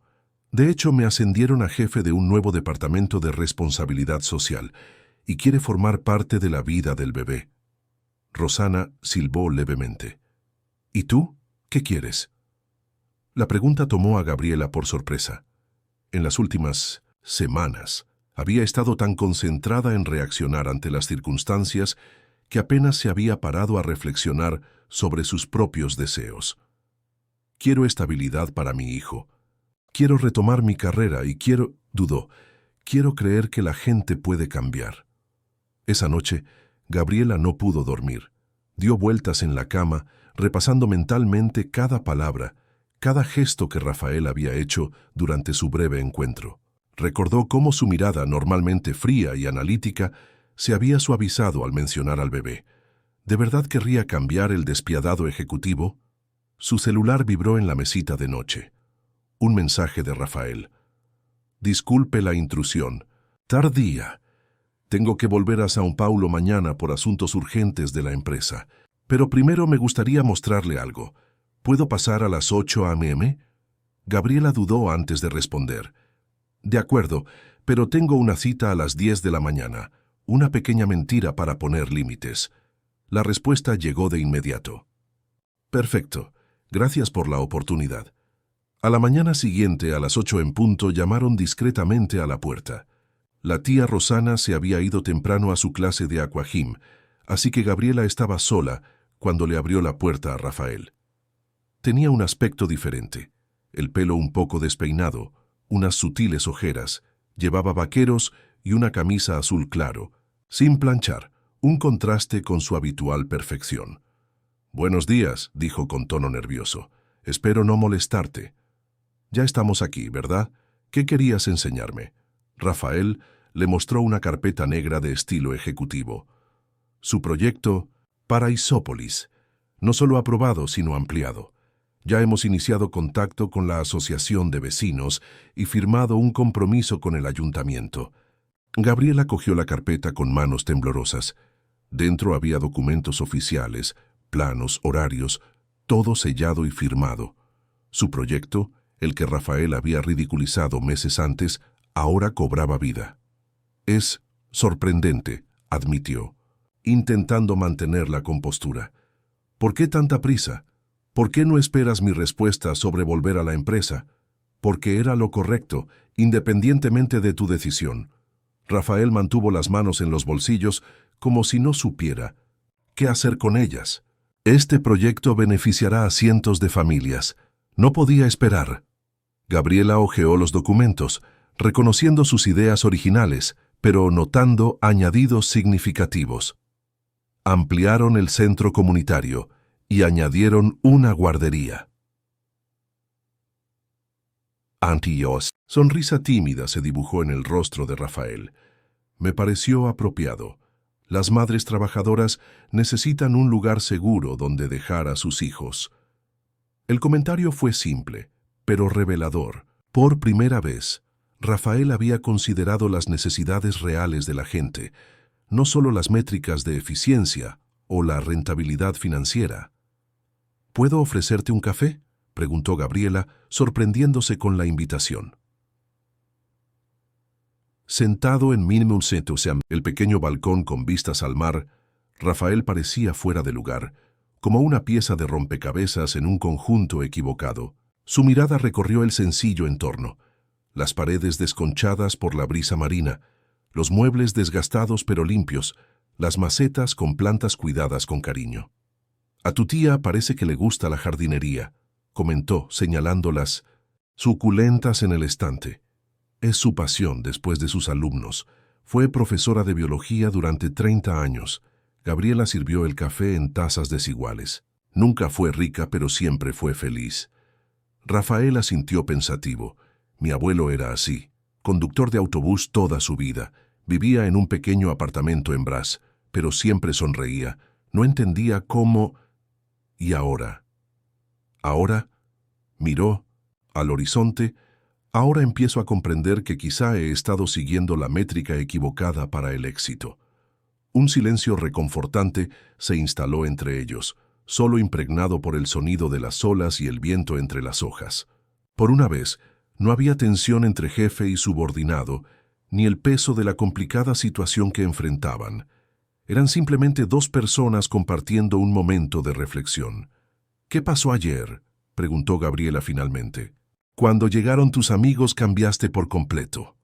Speaker 1: De hecho, me ascendieron a jefe de un nuevo departamento de responsabilidad social y quiere formar parte de la vida del bebé. Rosana silbó levemente. ¿Y tú? ¿Qué quieres? La pregunta tomó a Gabriela por sorpresa. En las últimas semanas había estado tan concentrada en reaccionar ante las circunstancias que apenas se había parado a reflexionar sobre sus propios deseos. Quiero estabilidad para mi hijo. Quiero retomar mi carrera y dudó, quiero creer que la gente puede cambiar. Esa noche, Gabriela no pudo dormir. Dio vueltas en la cama, repasando mentalmente cada palabra, cada gesto que Rafael había hecho durante su breve encuentro. Recordó cómo su mirada, normalmente fría y analítica, se había suavizado al mencionar al bebé. ¿De verdad querría cambiar el despiadado ejecutivo? Su celular vibró en la mesita de noche. Un mensaje de Rafael. Disculpe la intrusión. Tardía. Tengo que volver a São Paulo mañana por asuntos urgentes de la empresa. Pero primero me gustaría mostrarle algo. ¿Puedo pasar a las 8 a.m.? Gabriela dudó antes de responder. De acuerdo, pero tengo una cita a las 10 de la mañana. Una pequeña mentira para poner límites. La respuesta llegó de inmediato. Perfecto. Gracias por la oportunidad. A la mañana siguiente, a las 8 en punto, llamaron discretamente a la puerta. La tía Rosana se había ido temprano a su clase de aquagym, así que Gabriela estaba sola cuando le abrió la puerta a Rafael. Tenía un aspecto diferente, el pelo un poco despeinado, unas sutiles ojeras, llevaba vaqueros y una camisa azul claro, sin planchar, un contraste con su habitual perfección. «Buenos días», dijo con tono nervioso. «Espero no molestarte». «Ya estamos aquí, ¿verdad? ¿Qué querías enseñarme?» Rafael le mostró una carpeta negra de estilo ejecutivo. Su proyecto, Paraisópolis, no solo aprobado, sino ampliado. Ya hemos iniciado contacto con la asociación de vecinos y firmado un compromiso con el ayuntamiento. Gabriela cogió la carpeta con manos temblorosas. Dentro había documentos oficiales, planos, horarios, todo sellado y firmado. Su proyecto, el que Rafael había ridiculizado meses antes, ahora cobraba vida. «Es sorprendente», admitió, intentando mantener la compostura. «¿Por qué tanta prisa? ¿Por qué no esperas mi respuesta sobre volver a la empresa?» «Porque era lo correcto, independientemente de tu decisión». Rafael mantuvo las manos en los bolsillos como si no supiera qué hacer con ellas. «Este proyecto beneficiará a cientos de familias. No podía esperar». Gabriela hojeó los documentos, reconociendo sus ideas originales, pero notando añadidos significativos. Ampliaron el centro comunitario y añadieron una guardería. Antillos. Sonrisa tímida se dibujó en el rostro de Rafael. Me pareció apropiado. Las madres trabajadoras necesitan un lugar seguro donde dejar a sus hijos. El comentario fue simple, pero revelador. Por primera vez, Rafael había considerado las necesidades reales de la gente, no solo las métricas de eficiencia o la rentabilidad financiera. ¿Puedo ofrecerte un café?, preguntó Gabriela, sorprendiéndose con la invitación. Sentado en el pequeño balcón con vistas al mar, Rafael parecía fuera de lugar, como una pieza de rompecabezas en un conjunto equivocado. Su mirada recorrió el sencillo entorno, las paredes desconchadas por la brisa marina, los muebles desgastados pero limpios, las macetas con plantas cuidadas con cariño. «A tu tía parece que le gusta la jardinería», comentó, señalando las suculentas en el estante. «Es su pasión después de sus alumnos. Fue profesora de biología durante 30 años. Gabriela sirvió el café en tazas desiguales. Nunca fue rica, pero siempre fue feliz». Rafael asintió pensativo. «Mi abuelo era así. Conductor de autobús toda su vida. Vivía en un pequeño apartamento en Brás, pero siempre sonreía. No entendía cómo... ¿Y ahora? Ahora, miró al horizonte, ahora empiezo a comprender que quizá he estado siguiendo la métrica equivocada para el éxito. Un silencio reconfortante se instaló entre ellos, solo impregnado por el sonido de las olas y el viento entre las hojas. Por una vez, no había tensión entre jefe y subordinado, ni el peso de la complicada situación que enfrentaban. Eran simplemente dos personas compartiendo un momento de reflexión. «¿Qué pasó ayer?», preguntó Gabriela finalmente. «Cuando llegaron tus amigos cambiaste por completo».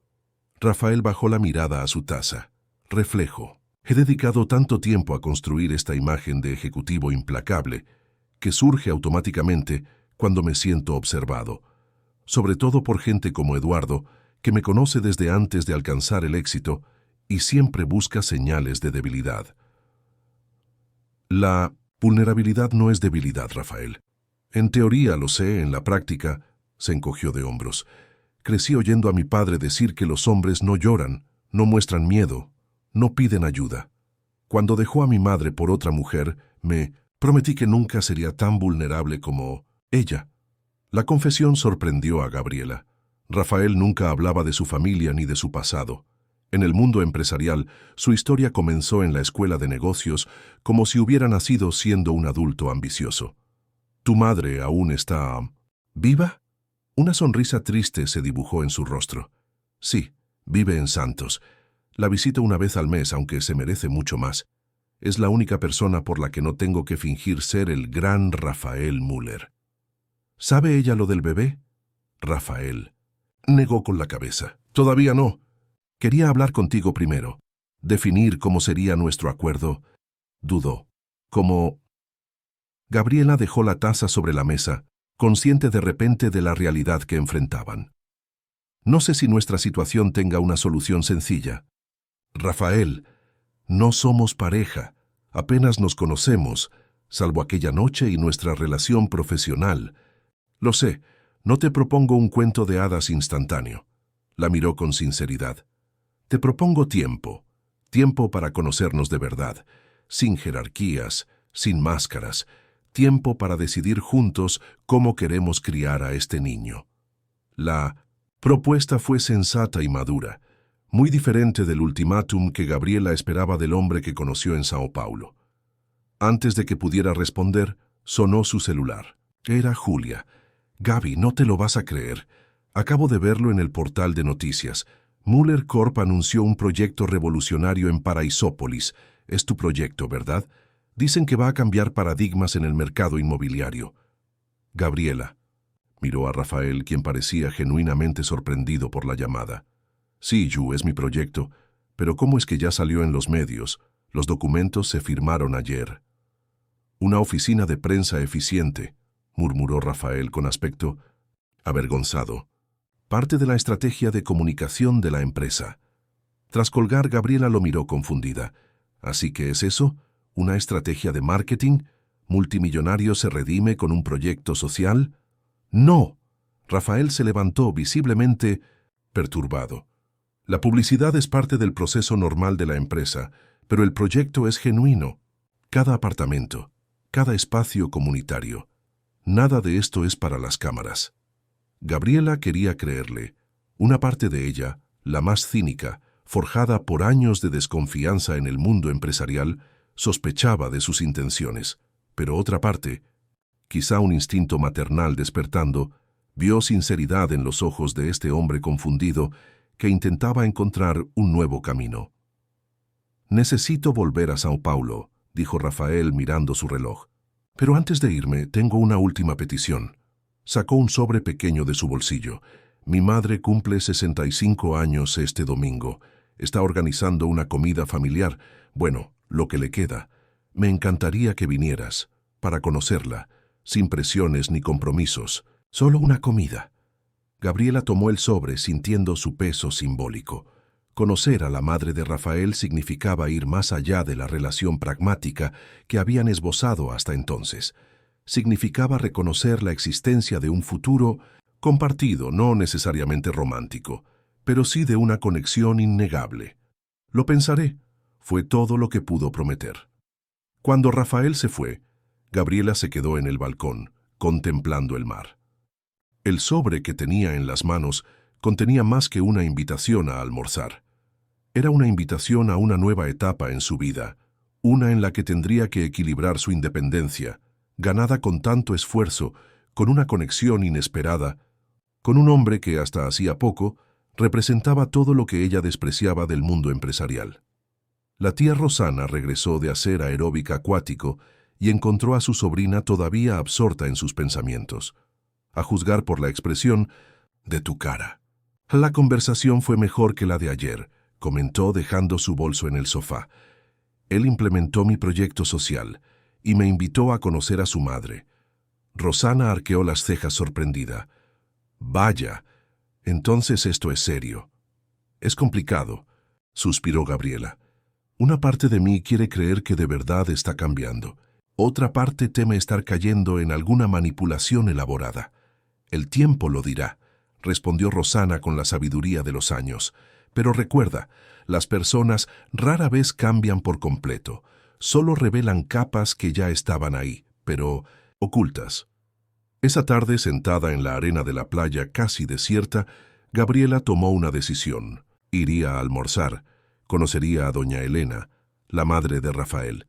Speaker 1: Rafael bajó la mirada a su taza. Reflejo. He dedicado tanto tiempo a construir esta imagen de ejecutivo implacable que surge automáticamente cuando me siento observado, sobre todo por gente como Eduardo, que me conoce desde antes de alcanzar el éxito y siempre busca señales de debilidad. La vulnerabilidad no es debilidad, Rafael. En teoría lo sé, en la práctica, se encogió de hombros. Crecí oyendo a mi padre decir que los hombres no lloran, no muestran miedo, no piden ayuda. Cuando dejó a mi madre por otra mujer, me prometí que nunca sería tan vulnerable como ella. La confesión sorprendió a Gabriela. Rafael nunca hablaba de su familia ni de su pasado. En el mundo empresarial, su historia comenzó en la escuela de negocios como si hubiera nacido siendo un adulto ambicioso. ¿Tu madre aún está viva? Una sonrisa triste se dibujó en su rostro. Sí, vive en Santos. La visito una vez al mes, aunque se merece mucho más. Es la única persona por la que no tengo que fingir ser el gran Rafael Müller. ¿Sabe ella lo del bebé? Rafael negó con la cabeza. Todavía no. Quería hablar contigo primero. Definir cómo sería nuestro acuerdo. Dudó. ¿Cómo? Gabriela dejó la taza sobre la mesa, consciente de repente de la realidad que enfrentaban. No sé si nuestra situación tenga una solución sencilla. Rafael, no somos pareja, apenas nos conocemos, salvo aquella noche y nuestra relación profesional. Lo sé, no te propongo un cuento de hadas instantáneo. La miró con sinceridad. Te propongo tiempo, tiempo para conocernos de verdad, sin jerarquías, sin máscaras, tiempo para decidir juntos cómo queremos criar a este niño. La propuesta fue sensata y madura, muy diferente del ultimátum que Gabriela esperaba del hombre que conoció en Sao Paulo. Antes de que pudiera responder, sonó su celular. Era Julia. Gaby, no te lo vas a creer. Acabo de verlo en el portal de noticias. Müller Corp anunció un proyecto revolucionario en Paraisópolis. Es tu proyecto, ¿verdad? Dicen que va a cambiar paradigmas en el mercado inmobiliario. Gabriela miró a Rafael, quien parecía genuinamente sorprendido por la llamada. Sí, Yu, es mi proyecto, pero ¿cómo es que ya salió en los medios? Los documentos se firmaron ayer. Una oficina de prensa eficiente, murmuró Rafael con aspecto avergonzado. Parte de la estrategia de comunicación de la empresa. Tras colgar, Gabriela lo miró confundida. ¿Así que es eso? ¿Una estrategia de marketing? ¿Multimillonario se redime con un proyecto social? ¡No! Rafael se levantó visiblemente perturbado. La publicidad es parte del proceso normal de la empresa, pero el proyecto es genuino. Cada apartamento, cada espacio comunitario. Nada de esto es para las cámaras. Gabriela quería creerle. Una parte de ella, la más cínica, forjada por años de desconfianza en el mundo empresarial, sospechaba de sus intenciones. Pero otra parte, quizá un instinto maternal despertando, vio sinceridad en los ojos de este hombre confundido que intentaba encontrar un nuevo camino. «Necesito volver a Sao Paulo», dijo Rafael mirando su reloj. «Pero antes de irme, tengo una última petición». Sacó un sobre pequeño de su bolsillo. «Mi madre cumple 65 años este domingo. Está organizando una comida familiar. Bueno, lo que le queda. Me encantaría que vinieras, para conocerla, sin presiones ni compromisos. Solo una comida». Gabriela tomó el sobre sintiendo su peso simbólico. Conocer a la madre de Rafael significaba ir más allá de la relación pragmática que habían esbozado hasta entonces. Significaba reconocer la existencia de un futuro compartido, no necesariamente romántico, pero sí de una conexión innegable. «Lo pensaré», fue todo lo que pudo prometer. Cuando Rafael se fue, Gabriela se quedó en el balcón, contemplando el mar. El sobre que tenía en las manos contenía más que una invitación a almorzar. Era una invitación a una nueva etapa en su vida, una en la que tendría que equilibrar su independencia, ganada con tanto esfuerzo, con una conexión inesperada, con un hombre que hasta hacía poco representaba todo lo que ella despreciaba del mundo empresarial. La tía Rosana regresó de hacer aeróbica acuático y encontró a su sobrina todavía absorta en sus pensamientos, a juzgar por la expresión de tu cara. La conversación fue mejor que la de ayer, comentó dejando su bolso en el sofá. Él implementó mi proyecto social y me invitó a conocer a su madre. Rosana arqueó las cejas sorprendida. Vaya, entonces esto es serio. Es complicado, suspiró Gabriela. Una parte de mí quiere creer que de verdad está cambiando. Otra parte teme estar cayendo en alguna manipulación elaborada. El tiempo lo dirá, respondió Rosana con la sabiduría de los años. Pero recuerda, las personas rara vez cambian por completo. Solo revelan capas que ya estaban ahí, pero ocultas. Esa tarde, sentada en la arena de la playa casi desierta, Gabriela tomó una decisión. Iría a almorzar. Conocería a doña Elena, la madre de Rafael.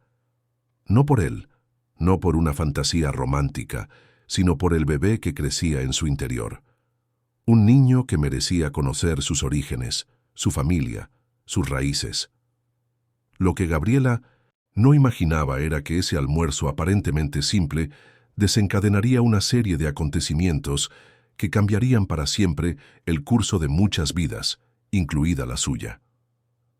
Speaker 1: No por él, no por una fantasía romántica, sino por el bebé que crecía en su interior. Un niño que merecía conocer sus orígenes, su familia, sus raíces. Lo que Gabriela no imaginaba era que ese almuerzo aparentemente simple desencadenaría una serie de acontecimientos que cambiarían para siempre el curso de muchas vidas, incluida la suya.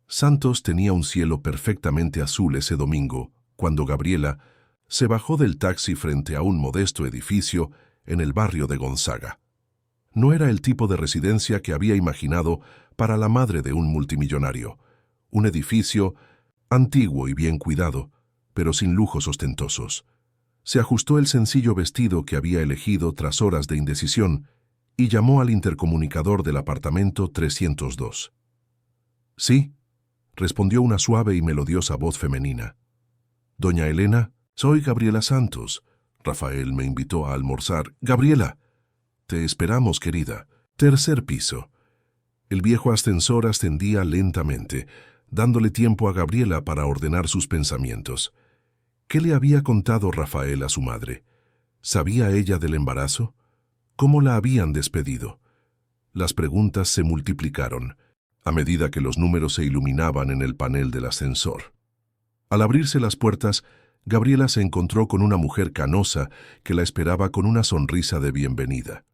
Speaker 1: Santos tenía un cielo perfectamente azul ese domingo, cuando Gabriela se bajó del taxi frente a un modesto edificio en el barrio de Gonzaga. No era el tipo de residencia que había imaginado para la madre de un multimillonario. Un edificio antiguo y bien cuidado, pero sin lujos ostentosos. Se ajustó el sencillo vestido que había elegido tras horas de indecisión y llamó al intercomunicador del apartamento 302. «Sí», respondió una suave y melodiosa voz femenina. «Doña Elena, soy Gabriela Santos. Rafael me invitó a almorzar». «Gabriela, te esperamos, querida. Tercer piso». El viejo ascensor ascendía lentamente, dándole tiempo a Gabriela para ordenar sus pensamientos. ¿Qué le había contado Rafael a su madre? ¿Sabía ella del embarazo? ¿Cómo la habían despedido? Las preguntas se multiplicaron, a medida que los números se iluminaban en el panel del ascensor. Al abrirse las puertas, Gabriela se encontró con una mujer canosa que la esperaba con una sonrisa de bienvenida.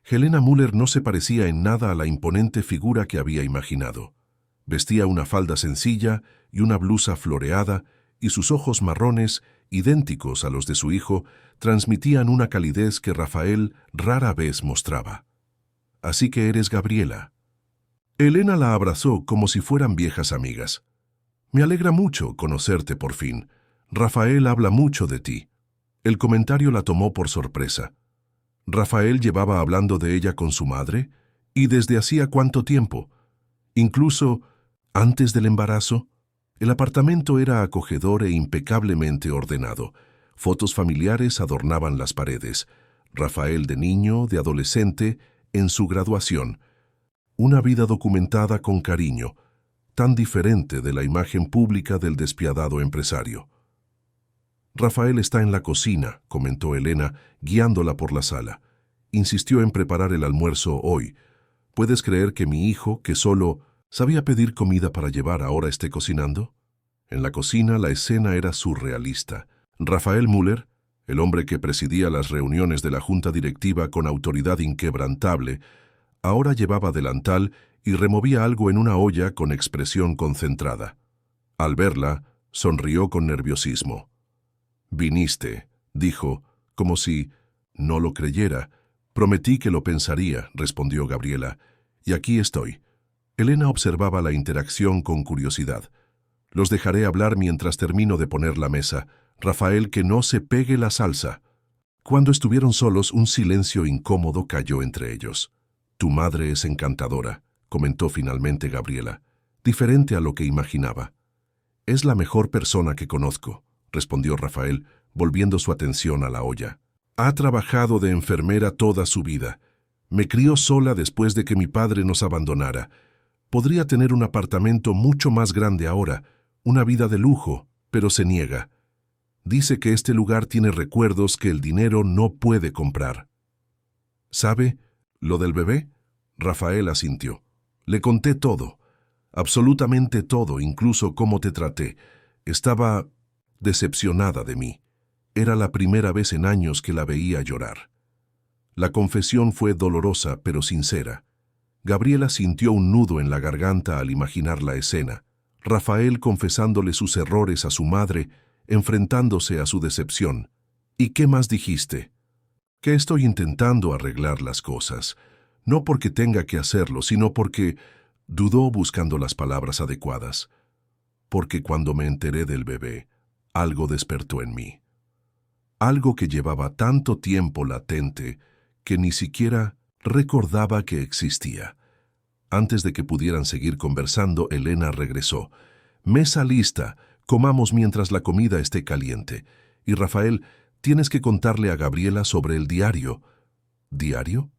Speaker 1: Helena Müller no se parecía en nada a la imponente figura que había imaginado. Vestía una falda sencilla y una blusa floreada, y sus ojos marrones, idénticos a los de su hijo, transmitían una calidez que Rafael rara vez mostraba. «Así que eres Gabriela». Helena la abrazó como si fueran viejas amigas. «Me alegra mucho conocerte por fin. Rafael habla mucho de ti». El comentario la tomó por sorpresa. ¿Rafael llevaba hablando de ella con su madre? ¿Y desde hacía cuánto tiempo? Incluso antes del embarazo. El apartamento era acogedor e impecablemente ordenado. Fotos familiares adornaban las paredes. Rafael de niño, de adolescente, en su graduación. Una vida documentada con cariño, tan diferente de la imagen pública del despiadado empresario. «Rafael está en la cocina», comentó Elena, guiándola por la sala. «Insistió en preparar el almuerzo hoy. ¿Puedes creer que mi hijo, que solo sabía pedir comida para llevar, ahora esté cocinando?» En la cocina la escena era surrealista. Rafael Müller, el hombre que presidía las reuniones de la junta directiva con autoridad inquebrantable, ahora llevaba delantal y removía algo en una olla con expresión concentrada. Al verla, sonrió con nerviosismo. «Viniste», dijo, como si no lo creyera. «Prometí que lo pensaría», respondió Gabriela, «y aquí estoy». Elena observaba la interacción con curiosidad. «Los dejaré hablar mientras termino de poner la mesa. Rafael, que no se pegue la salsa». Cuando estuvieron solos, un silencio incómodo cayó entre ellos. «Tu madre es encantadora», comentó finalmente Gabriela, diferente a lo que imaginaba. «Es la mejor persona que conozco», respondió Rafael, volviendo su atención a la olla. «Ha trabajado de enfermera toda su vida. Me crió sola después de que mi padre nos abandonara. Podría tener un apartamento mucho más grande ahora, una vida de lujo, pero se niega. Dice que este lugar tiene recuerdos que el dinero no puede comprar. ¿Sabe lo del bebé? Rafael asintió. Le conté todo, absolutamente todo, incluso cómo te traté. Estaba decepcionada de mí. Era la primera vez en años que la veía llorar. La confesión fue dolorosa, pero sincera. Gabriela sintió un nudo en la garganta al imaginar la escena. Rafael confesándole sus errores a su madre, enfrentándose a su decepción. ¿Y qué más dijiste? Que estoy intentando arreglar las cosas, no porque tenga que hacerlo, sino porque dudó buscando las palabras adecuadas. Porque cuando me enteré del bebé, algo despertó en mí. Algo que llevaba tanto tiempo latente que ni siquiera recordaba que existía. Antes de que pudieran seguir conversando, Elena regresó. Mesa lista, comamos mientras la comida esté caliente. Y Rafael, tienes que contarle a Gabriela sobre el diario. ¿Diario?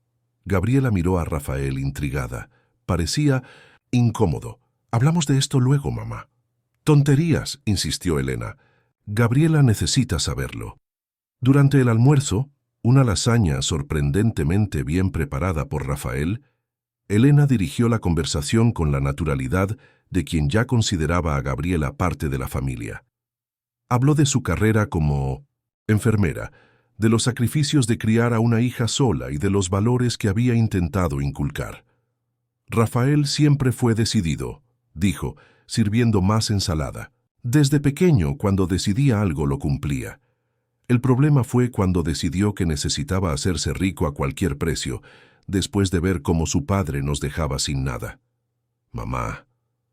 Speaker 1: Gabriela miró a Rafael intrigada. Parecía incómodo. Hablamos de esto luego, mamá. Tonterías, insistió Elena. Gabriela necesita saberlo. Durante el almuerzo, una lasaña sorprendentemente bien preparada por Rafael, Elena dirigió la conversación con la naturalidad de quien ya consideraba a Gabriela parte de la familia. Habló de su carrera como enfermera, de los sacrificios de criar a una hija sola y de los valores que había intentado inculcar. Rafael siempre fue decidido, dijo, sirviendo más ensalada. Desde pequeño, cuando decidía algo, lo cumplía. El problema fue cuando decidió que necesitaba hacerse rico a cualquier precio, después de ver cómo su padre nos dejaba sin nada. «Mamá»,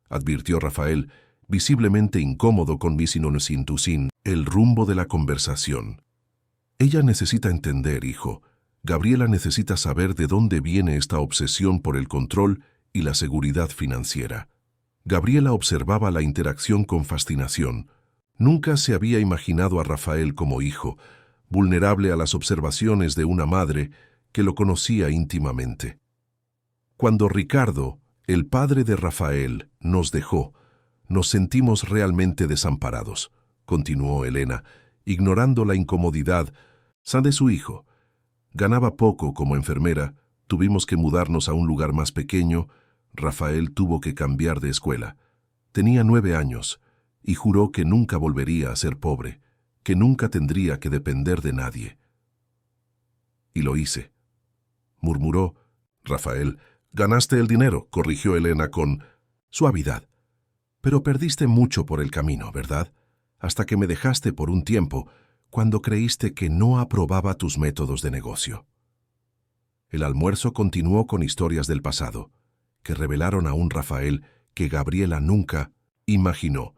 Speaker 1: advirtió Rafael, visiblemente incómodo con Misinosintusin, el rumbo de la conversación. «Ella necesita entender, hijo. Gabriela necesita saber de dónde viene esta obsesión por el control y la seguridad financiera». Gabriela observaba la interacción con fascinación. Nunca se había imaginado a Rafael como hijo, vulnerable a las observaciones de una madre que lo conocía íntimamente. Cuando Ricardo, el padre de Rafael, nos dejó, nos sentimos realmente desamparados, continuó Elena, ignorando la incomodidad de su hijo. Ganaba poco como enfermera, tuvimos que mudarnos a un lugar más pequeño, Rafael tuvo que cambiar de escuela. Tenía 9 años y juró que nunca volvería a ser pobre, que nunca tendría que depender de nadie. Y lo hice, murmuró Rafael. Ganaste el dinero, corrigió Elena con suavidad. Pero perdiste mucho por el camino, ¿verdad? Hasta que me dejaste por un tiempo, cuando creíste que no aprobaba tus métodos de negocio. El almuerzo continuó con historias del pasado, que revelaron a un Rafael que Gabriela nunca imaginó.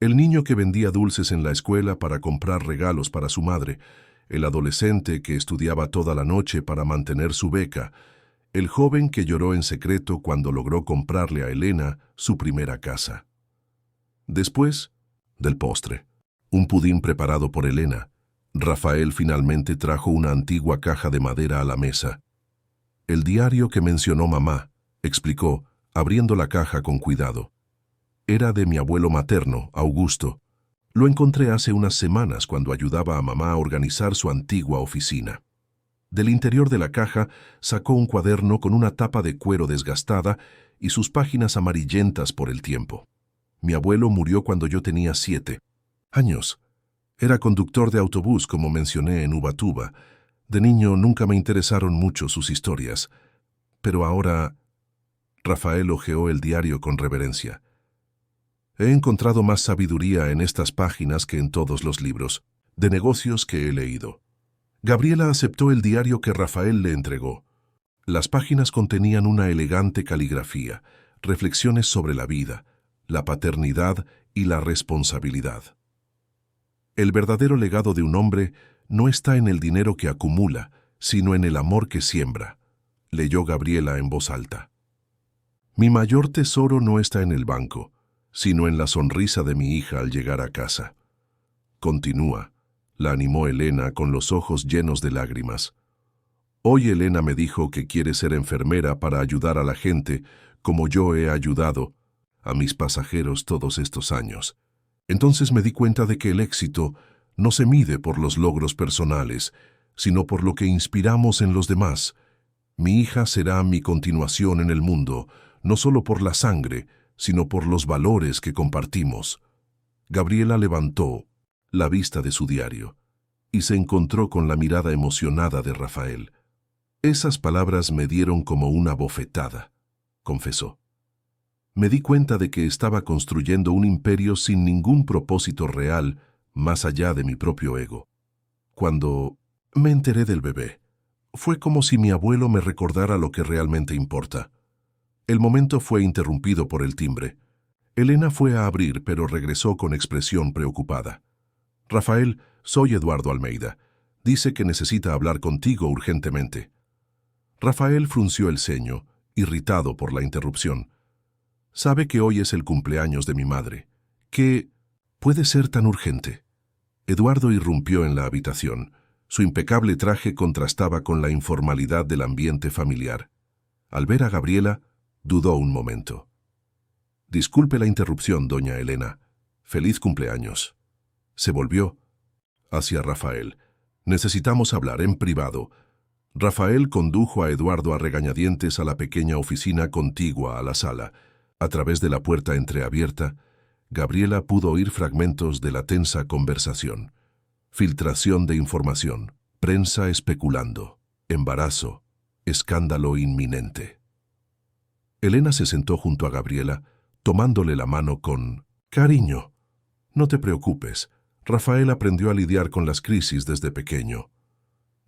Speaker 1: El niño que vendía dulces en la escuela para comprar regalos para su madre, el adolescente que estudiaba toda la noche para mantener su beca, el joven que lloró en secreto cuando logró comprarle a Elena su primera casa. Después del postre, un pudín preparado por Elena, Rafael finalmente trajo una antigua caja de madera a la mesa. El diario que mencionó mamá, explicó, abriendo la caja con cuidado. Era de mi abuelo materno, Augusto. Lo encontré hace unas semanas cuando ayudaba a mamá a organizar su antigua oficina. Del interior de la caja sacó un cuaderno con una tapa de cuero desgastada y sus páginas amarillentas por el tiempo. Mi abuelo murió cuando yo tenía 7 años. Era conductor de autobús, como mencioné en Ubatuba. De niño nunca me interesaron mucho sus historias. Pero ahora... Rafael hojeó el diario con reverencia. He encontrado más sabiduría en estas páginas que en todos los libros de negocios que he leído. Gabriela aceptó el diario que Rafael le entregó. Las páginas contenían una elegante caligrafía, reflexiones sobre la vida, la paternidad y la responsabilidad. El verdadero legado de un hombre no está en el dinero que acumula, sino en el amor que siembra, leyó Gabriela en voz alta. Mi mayor tesoro no está en el banco, sino en la sonrisa de mi hija al llegar a casa. Continúa, la animó Elena con los ojos llenos de lágrimas. Hoy Elena me dijo que quiere ser enfermera para ayudar a la gente, como yo he ayudado a mis pasajeros todos estos años. Entonces me di cuenta de que el éxito no se mide por los logros personales, sino por lo que inspiramos en los demás. Mi hija será mi continuación en el mundo, no solo por la sangre, sino por los valores que compartimos. Gabriela levantó la vista de su diario y se encontró con la mirada emocionada de Rafael. Esas palabras me dieron como una bofetada, confesó. Me di cuenta de que estaba construyendo un imperio sin ningún propósito real más allá de mi propio ego. Cuando me enteré del bebé, fue como si mi abuelo me recordara lo que realmente importa. El momento fue interrumpido por el timbre. Elena fue a abrir, pero regresó con expresión preocupada. Rafael, soy Eduardo Almeida. Dice que necesita hablar contigo urgentemente. Rafael frunció el ceño, irritado por la interrupción. Sabe que hoy es el cumpleaños de mi madre. ¿Qué puede ser tan urgente? Eduardo irrumpió en la habitación. Su impecable traje contrastaba con la informalidad del ambiente familiar. Al ver a Gabriela, dudó un momento. Disculpe la interrupción, doña Elena. Feliz cumpleaños. Se volvió hacia Rafael. Necesitamos hablar en privado. Rafael condujo a Eduardo a regañadientes a la pequeña oficina contigua a la sala. A través de la puerta entreabierta, Gabriela pudo oír fragmentos de la tensa conversación. Filtración de información, prensa especulando, embarazo, escándalo inminente. Elena se sentó junto a Gabriela, tomándole la mano con cariño. No te preocupes, Rafael aprendió a lidiar con las crisis desde pequeño.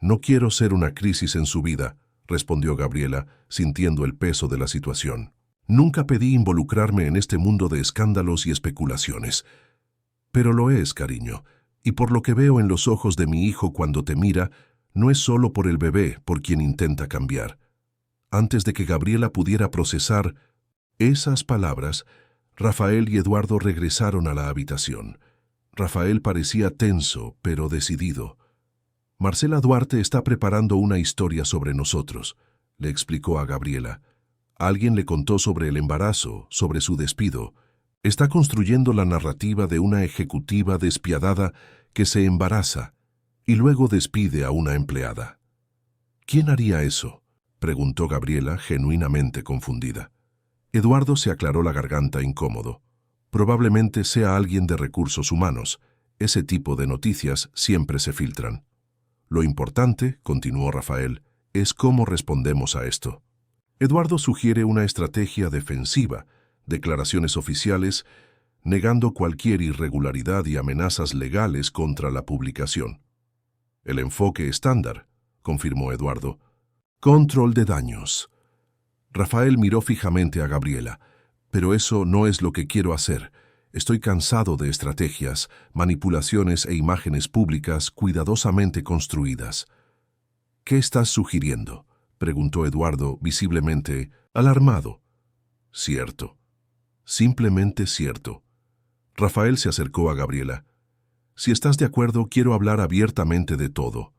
Speaker 1: No quiero ser una crisis en su vida, respondió Gabriela, sintiendo el peso de la situación. Nunca pedí involucrarme en este mundo de escándalos y especulaciones. Pero lo es, cariño, y por lo que veo en los ojos de mi hijo cuando te mira, no es solo por el bebé por quien intenta cambiar. Antes de que Gabriela pudiera procesar esas palabras, Rafael y Eduardo regresaron a la habitación. Rafael parecía tenso, pero decidido. Marcela Duarte está preparando una historia sobre nosotros, le explicó a Gabriela. Alguien le contó sobre el embarazo, sobre su despido. Está construyendo la narrativa de una ejecutiva despiadada que se embaraza y luego despide a una empleada. ¿Quién haría eso?, preguntó Gabriela, genuinamente confundida. Eduardo se aclaró la garganta incómodo. Probablemente sea alguien de recursos humanos. Ese tipo de noticias siempre se filtran. Lo importante, continuó Rafael, es cómo respondemos a esto. Eduardo sugiere una estrategia defensiva, declaraciones oficiales, negando cualquier irregularidad y amenazas legales contra la publicación. El enfoque estándar, confirmó Eduardo. Control de daños. Rafael miró fijamente a Gabriela. Pero eso no es lo que quiero hacer. Estoy cansado de estrategias, manipulaciones e imágenes públicas cuidadosamente construidas. ¿Qué estás sugiriendo?, preguntó Eduardo, visiblemente alarmado. Cierto. Simplemente cierto. Rafael se acercó a Gabriela. Si estás de acuerdo, quiero hablar abiertamente de todo.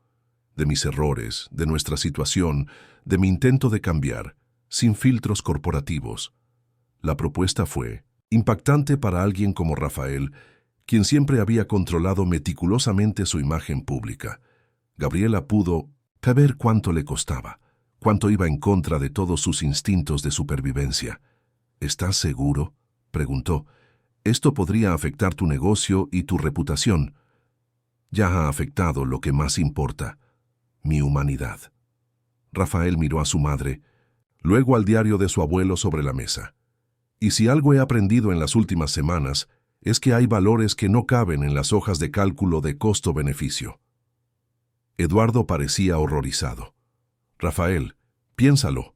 Speaker 1: De mis errores, de nuestra situación, de mi intento de cambiar, sin filtros corporativos. La propuesta fue impactante para alguien como Rafael, quien siempre había controlado meticulosamente su imagen pública. Gabriela pudo ver cuánto le costaba, cuánto iba en contra de todos sus instintos de supervivencia. ¿Estás seguro?, preguntó. Esto podría afectar tu negocio y tu reputación. Ya ha afectado lo que más importa, mi humanidad. Rafael miró a su madre, luego al diario de su abuelo sobre la mesa. Y si algo he aprendido en las últimas semanas, es que hay valores que no caben en las hojas de cálculo de costo-beneficio. Eduardo parecía horrorizado. Rafael, piénsalo.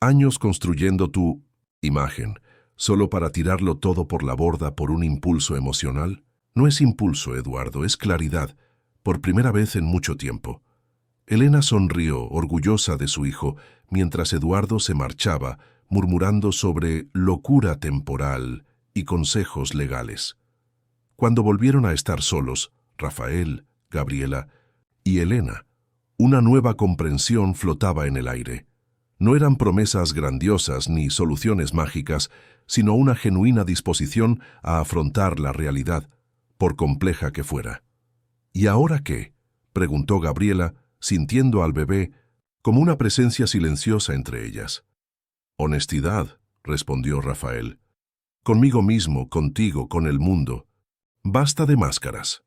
Speaker 1: Años construyendo tu imagen, solo para tirarlo todo por la borda por un impulso emocional. No es impulso, Eduardo, es claridad, por primera vez en mucho tiempo. Elena sonrió, orgullosa de su hijo, mientras Eduardo se marchaba, murmurando sobre locura temporal y consejos legales. Cuando volvieron a estar solos, Rafael, Gabriela y Elena, una nueva comprensión flotaba en el aire. No eran promesas grandiosas ni soluciones mágicas, sino una genuina disposición a afrontar la realidad, por compleja que fuera. ¿Y ahora qué?, preguntó Gabriela, sintiendo al bebé como una presencia silenciosa entre ellas. Honestidad, respondió Rafael. Conmigo mismo, contigo, con el mundo. Basta de máscaras.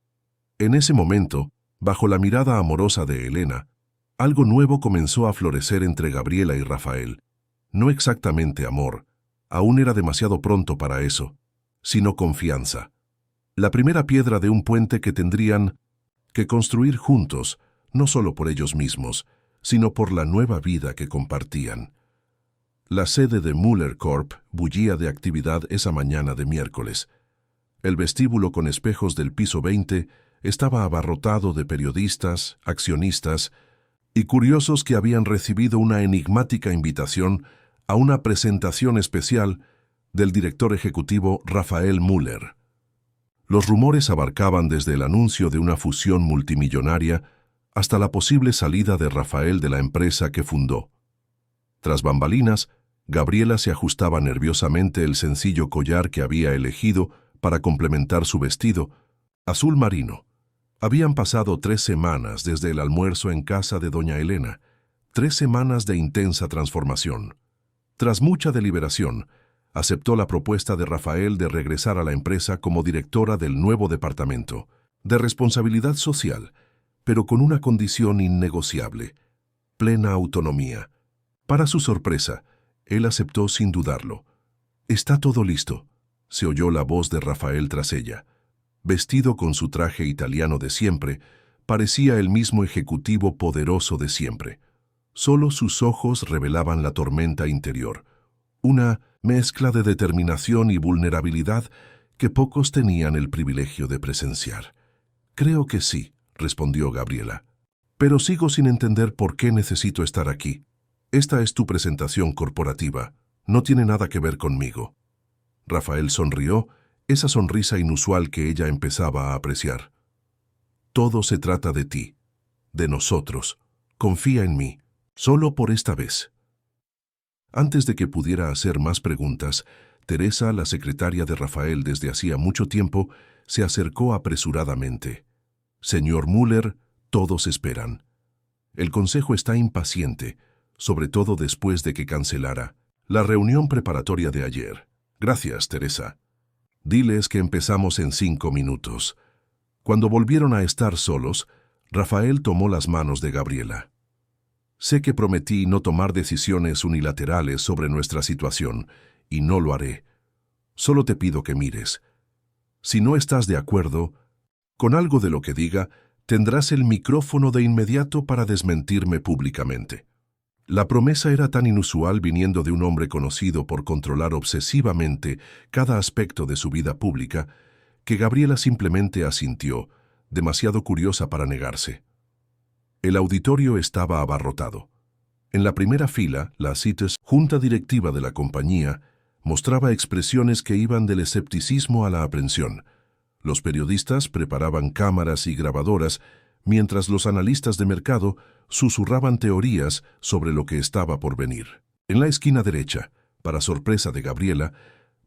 Speaker 1: En ese momento, bajo la mirada amorosa de Elena, algo nuevo comenzó a florecer entre Gabriela y Rafael. No exactamente amor, aún era demasiado pronto para eso, sino confianza. La primera piedra de un puente que tendrían que construir juntos, no solo por ellos mismos, sino por la nueva vida que compartían. La sede de Mueller Corp bullía de actividad esa mañana de miércoles. El vestíbulo con espejos del piso 20 estaba abarrotado de periodistas, accionistas y curiosos que habían recibido una enigmática invitación a una presentación especial del director ejecutivo Rafael Mueller. Los rumores abarcaban desde el anuncio de una fusión multimillonaria hasta la posible salida de Rafael de la empresa que fundó. Tras bambalinas, Gabriela se ajustaba nerviosamente el sencillo collar que había elegido para complementar su vestido, azul marino. Habían pasado 3 semanas desde el almuerzo en casa de doña Elena, 3 semanas de intensa transformación. Tras mucha deliberación, aceptó la propuesta de Rafael de regresar a la empresa como directora del nuevo departamento, de responsabilidad social, pero con una condición innegociable: plena autonomía. Para su sorpresa, él aceptó sin dudarlo. «Está todo listo», se oyó la voz de Rafael tras ella. Vestido con su traje italiano de siempre, parecía el mismo ejecutivo poderoso de siempre. Solo sus ojos revelaban la tormenta interior, una mezcla de determinación y vulnerabilidad que pocos tenían el privilegio de presenciar. «Creo que sí», respondió Gabriela. «Pero sigo sin entender por qué necesito estar aquí. Esta es tu presentación corporativa, no tiene nada que ver conmigo». Rafael sonrió, esa sonrisa inusual que ella empezaba a apreciar. «Todo se trata de ti, de nosotros. Confía en mí, solo por esta vez». Antes de que pudiera hacer más preguntas, Teresa, la secretaria de Rafael desde hacía mucho tiempo, se acercó apresuradamente. «Señor Mueller, todos esperan. El consejo está impaciente, sobre todo después de que cancelara la reunión preparatoria de ayer. Gracias, Teresa. Diles que empezamos en 5 minutos». Cuando volvieron a estar solos, Rafael tomó las manos de Gabriela. «Sé que prometí no tomar decisiones unilaterales sobre nuestra situación, y no lo haré. Solo te pido que mires. Si no estás de acuerdo con algo de lo que diga, tendrás el micrófono de inmediato para desmentirme públicamente». La promesa era tan inusual viniendo de un hombre conocido por controlar obsesivamente cada aspecto de su vida pública, que Gabriela simplemente asintió, demasiado curiosa para negarse. El auditorio estaba abarrotado. En la primera fila, la CITES, junta directiva de la compañía, mostraba expresiones que iban del escepticismo a la aprensión. Los periodistas preparaban cámaras y grabadoras, mientras los analistas de mercado susurraban teorías sobre lo que estaba por venir. En la esquina derecha, para sorpresa de Gabriela,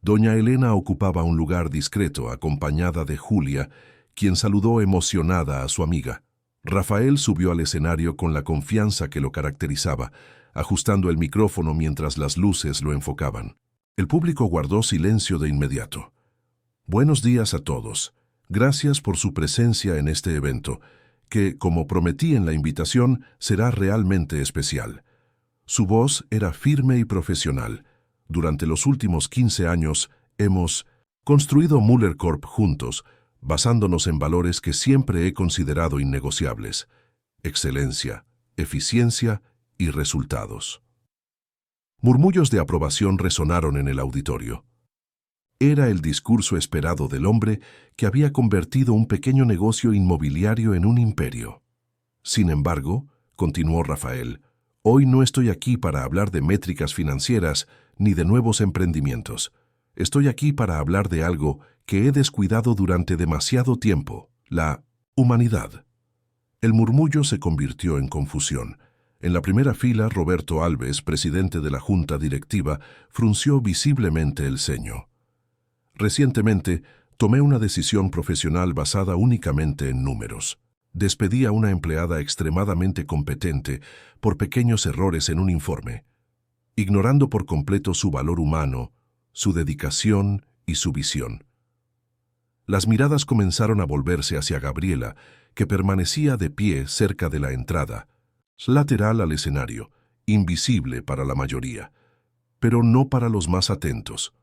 Speaker 1: doña Elena ocupaba un lugar discreto acompañada de Julia, quien saludó emocionada a su amiga. Rafael subió al escenario con la confianza que lo caracterizaba, ajustando el micrófono mientras las luces lo enfocaban. El público guardó silencio de inmediato. «Buenos días a todos. Gracias por su presencia en este evento, que, como prometí en la invitación, será realmente especial». Su voz era firme y profesional. «Durante los últimos 15 años hemos construido Mueller Corp juntos, basándonos en valores que siempre he considerado innegociables: excelencia, eficiencia y resultados». Murmullos de aprobación resonaron en el auditorio. Era el discurso esperado del hombre que había convertido un pequeño negocio inmobiliario en un imperio. «Sin embargo», continuó Rafael, «hoy no estoy aquí para hablar de métricas financieras ni de nuevos emprendimientos. Estoy aquí para hablar de algo que he descuidado durante demasiado tiempo: la humanidad». El murmullo se convirtió en confusión. En la primera fila, Roberto Alves, presidente de la junta directiva, frunció visiblemente el ceño. Recientemente, tomé una decisión profesional basada únicamente en números. Despedí a una empleada extremadamente competente por pequeños errores en un informe, ignorando por completo su valor humano, su dedicación y su visión. Las miradas comenzaron a volverse hacia Gabriela, que permanecía de pie cerca de la entrada, lateral al escenario, invisible para la mayoría, pero no para los más atentos.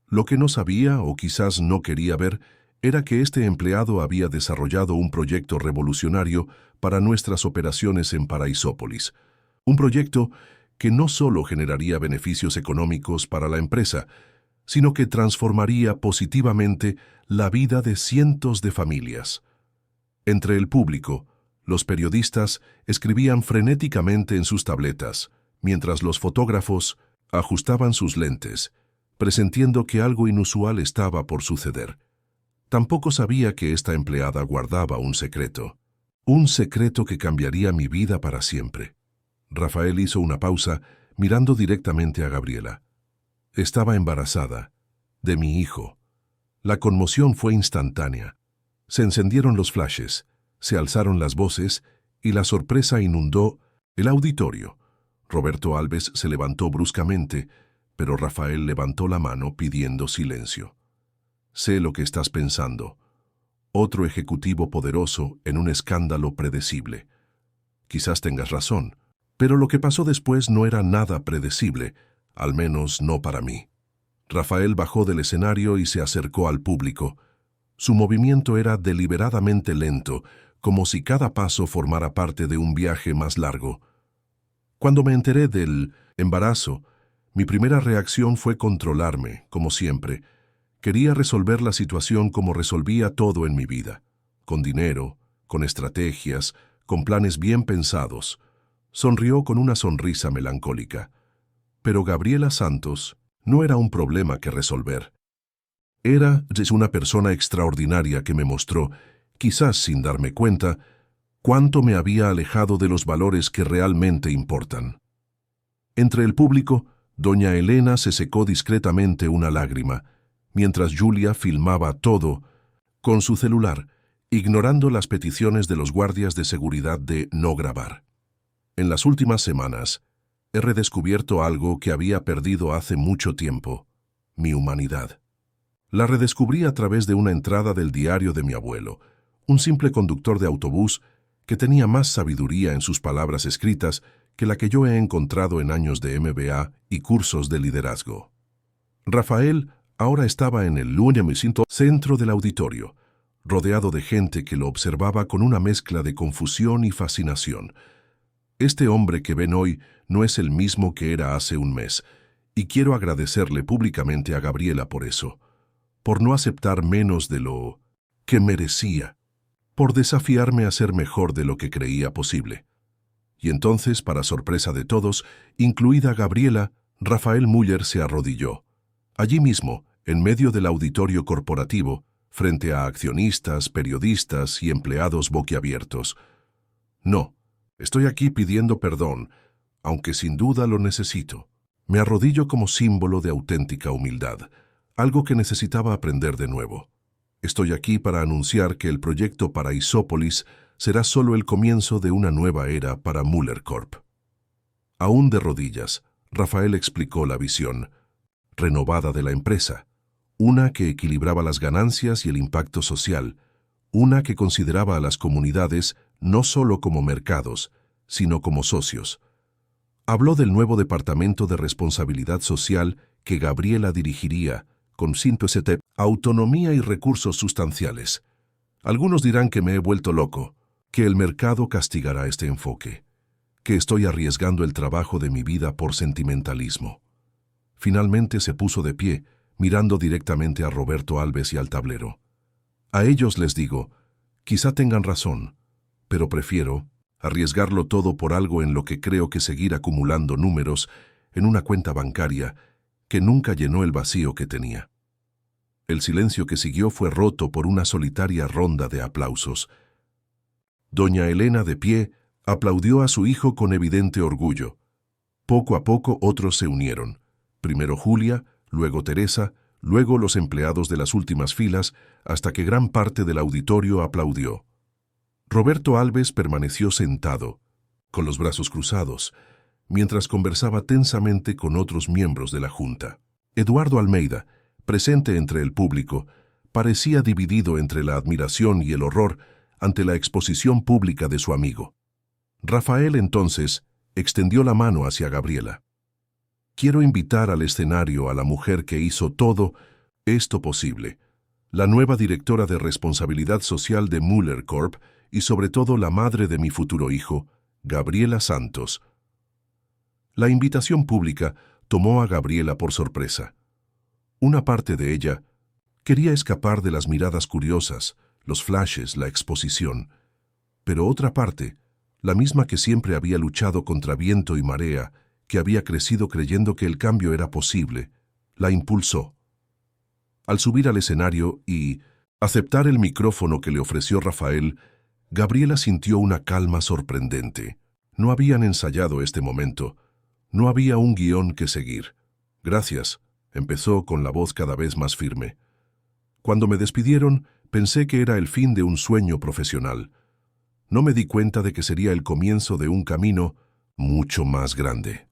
Speaker 1: Lo que no sabía, o quizás no quería ver, era que este empleado había desarrollado un proyecto revolucionario para nuestras operaciones en Paraisópolis. Un proyecto que no solo generaría beneficios económicos para la empresa, sino que transformaría positivamente la vida de cientos de familias. Entre el público, los periodistas escribían frenéticamente en sus tabletas, mientras los fotógrafos ajustaban sus lentes, presintiendo que algo inusual estaba por suceder. Tampoco sabía que esta empleada guardaba un secreto que cambiaría mi vida para siempre. Rafael hizo una pausa, mirando directamente a Gabriela. Estaba embarazada, de mi hijo. La conmoción fue instantánea. Se encendieron los flashes, se alzaron las voces y la sorpresa inundó el auditorio. Roberto Alves se levantó bruscamente, pero Rafael levantó la mano pidiendo silencio. Sé lo que estás pensando. Otro ejecutivo poderoso en un escándalo predecible. Quizás tengas razón, pero lo que pasó después no era nada predecible, al menos no para mí. Rafael bajó del escenario y se acercó al público. Su movimiento era deliberadamente lento, como si cada paso formara parte de un viaje más largo. Cuando me enteré del embarazo, mi primera reacción fue controlarme, como siempre. Quería resolver la situación como resolvía todo en mi vida, con dinero, con estrategias, con planes bien pensados. Sonrió con una sonrisa melancólica. Pero Gabriela Santos no era un problema que resolver. Era una persona extraordinaria que me mostró, quizás sin darme cuenta, cuánto me había alejado de los valores que realmente importan. Entre el público, doña Elena se secó discretamente una lágrima, mientras Julia filmaba todo con su celular, ignorando las peticiones de los guardias de seguridad de no grabar. En las últimas semanas, he redescubierto algo que había perdido hace mucho tiempo: mi humanidad. La redescubrí a través de una entrada del diario de mi abuelo, un simple conductor de autobús que tenía más sabiduría en sus palabras escritas que la que yo he encontrado en años de MBA y cursos de liderazgo. Rafael ahora estaba en el centro del auditorio, rodeado de gente que lo observaba con una mezcla de confusión y fascinación. Este hombre que ven hoy no es el mismo que era hace un mes, y quiero agradecerle públicamente a Gabriela por eso, por no aceptar menos de lo que merecía, por desafiarme a ser mejor de lo que creía posible. Y entonces, para sorpresa de todos, incluida Gabriela, Rafael Müller se arrodilló. Allí mismo, en medio del auditorio corporativo, frente a accionistas, periodistas y empleados boquiabiertos. No, estoy aquí pidiendo perdón, aunque sin duda lo necesito. Me arrodillo como símbolo de auténtica humildad, algo que necesitaba aprender de nuevo. Estoy aquí para anunciar que el proyecto Paraisópolis será solo el comienzo de una nueva era para Müller Corp. Aún de rodillas, Rafael explicó la visión renovada de la empresa, una que equilibraba las ganancias y el impacto social, una que consideraba a las comunidades no solo como mercados, sino como socios. Habló del nuevo Departamento de Responsabilidad Social que Gabriela dirigiría, con autonomía y recursos sustanciales. Algunos dirán que me he vuelto loco, que el mercado castigará este enfoque, que estoy arriesgando el trabajo de mi vida por sentimentalismo. Finalmente se puso de pie, mirando directamente a Roberto Alves y al tablero. A ellos les digo, quizá tengan razón, pero prefiero arriesgarlo todo por algo en lo que creo que seguir acumulando números en una cuenta bancaria que nunca llenó el vacío que tenía. El silencio que siguió fue roto por una solitaria ronda de aplausos. Doña Elena, de pie, Aplaudió a su hijo con evidente orgullo. Poco a poco otros se unieron. Primero Julia, luego Teresa, luego los empleados de las últimas filas, hasta que gran parte del auditorio aplaudió. Roberto Alves permaneció sentado, con los brazos cruzados, mientras conversaba tensamente con otros miembros de la Junta. Eduardo Almeida, presente entre el público, parecía dividido entre la admiración y el horror ante la exposición pública de su amigo. Rafael entonces extendió la mano hacia Gabriela. Quiero invitar al escenario a la mujer que hizo todo esto posible, la nueva directora de responsabilidad social de Mueller Corp y sobre todo la madre de mi futuro hijo, Gabriela Santos. La invitación pública tomó a Gabriela por sorpresa. Una parte de ella quería escapar de las miradas curiosas, los flashes, la exposición, pero otra parte, la misma que siempre había luchado contra viento y marea, que había crecido creyendo que el cambio era posible, la impulsó. Al subir al escenario y aceptar el micrófono que le ofreció Rafael, Gabriela sintió una calma sorprendente. No habían ensayado este momento, no había un guión que seguir. Gracias, empezó con la voz cada vez más firme. Cuando me despidieron, pensé que era el fin de un sueño profesional. No me di cuenta de que sería el comienzo de un camino mucho más grande.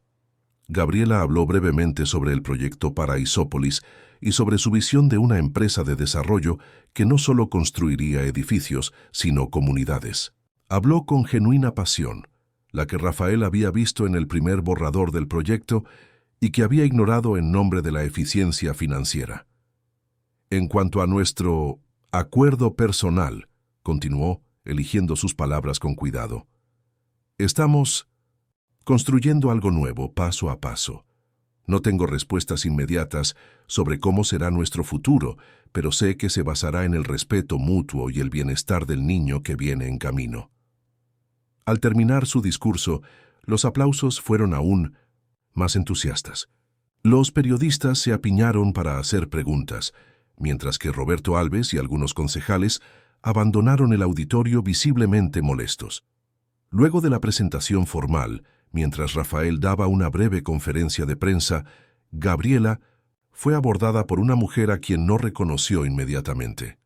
Speaker 1: Gabriela habló brevemente sobre el proyecto Paraisópolis y sobre su visión de una empresa de desarrollo que no solo construiría edificios, sino comunidades. Habló con genuina pasión, la que Rafael había visto en el primer borrador del proyecto y que había ignorado en nombre de la eficiencia financiera. En cuanto a nuestro acuerdo personal, continuó, eligiendo sus palabras con cuidado, estamos construyendo algo nuevo, paso a paso. No tengo respuestas inmediatas sobre cómo será nuestro futuro, pero sé que se basará en el respeto mutuo y el bienestar del niño que viene en camino. Al terminar su discurso, los aplausos fueron aún más entusiastas. Los periodistas se apiñaron para hacer preguntas, mientras que Roberto Alves y algunos concejales abandonaron el auditorio visiblemente molestos. Luego de la presentación formal, mientras Rafael daba una breve conferencia de prensa, Gabriela fue abordada por una mujer a quien no reconoció inmediatamente.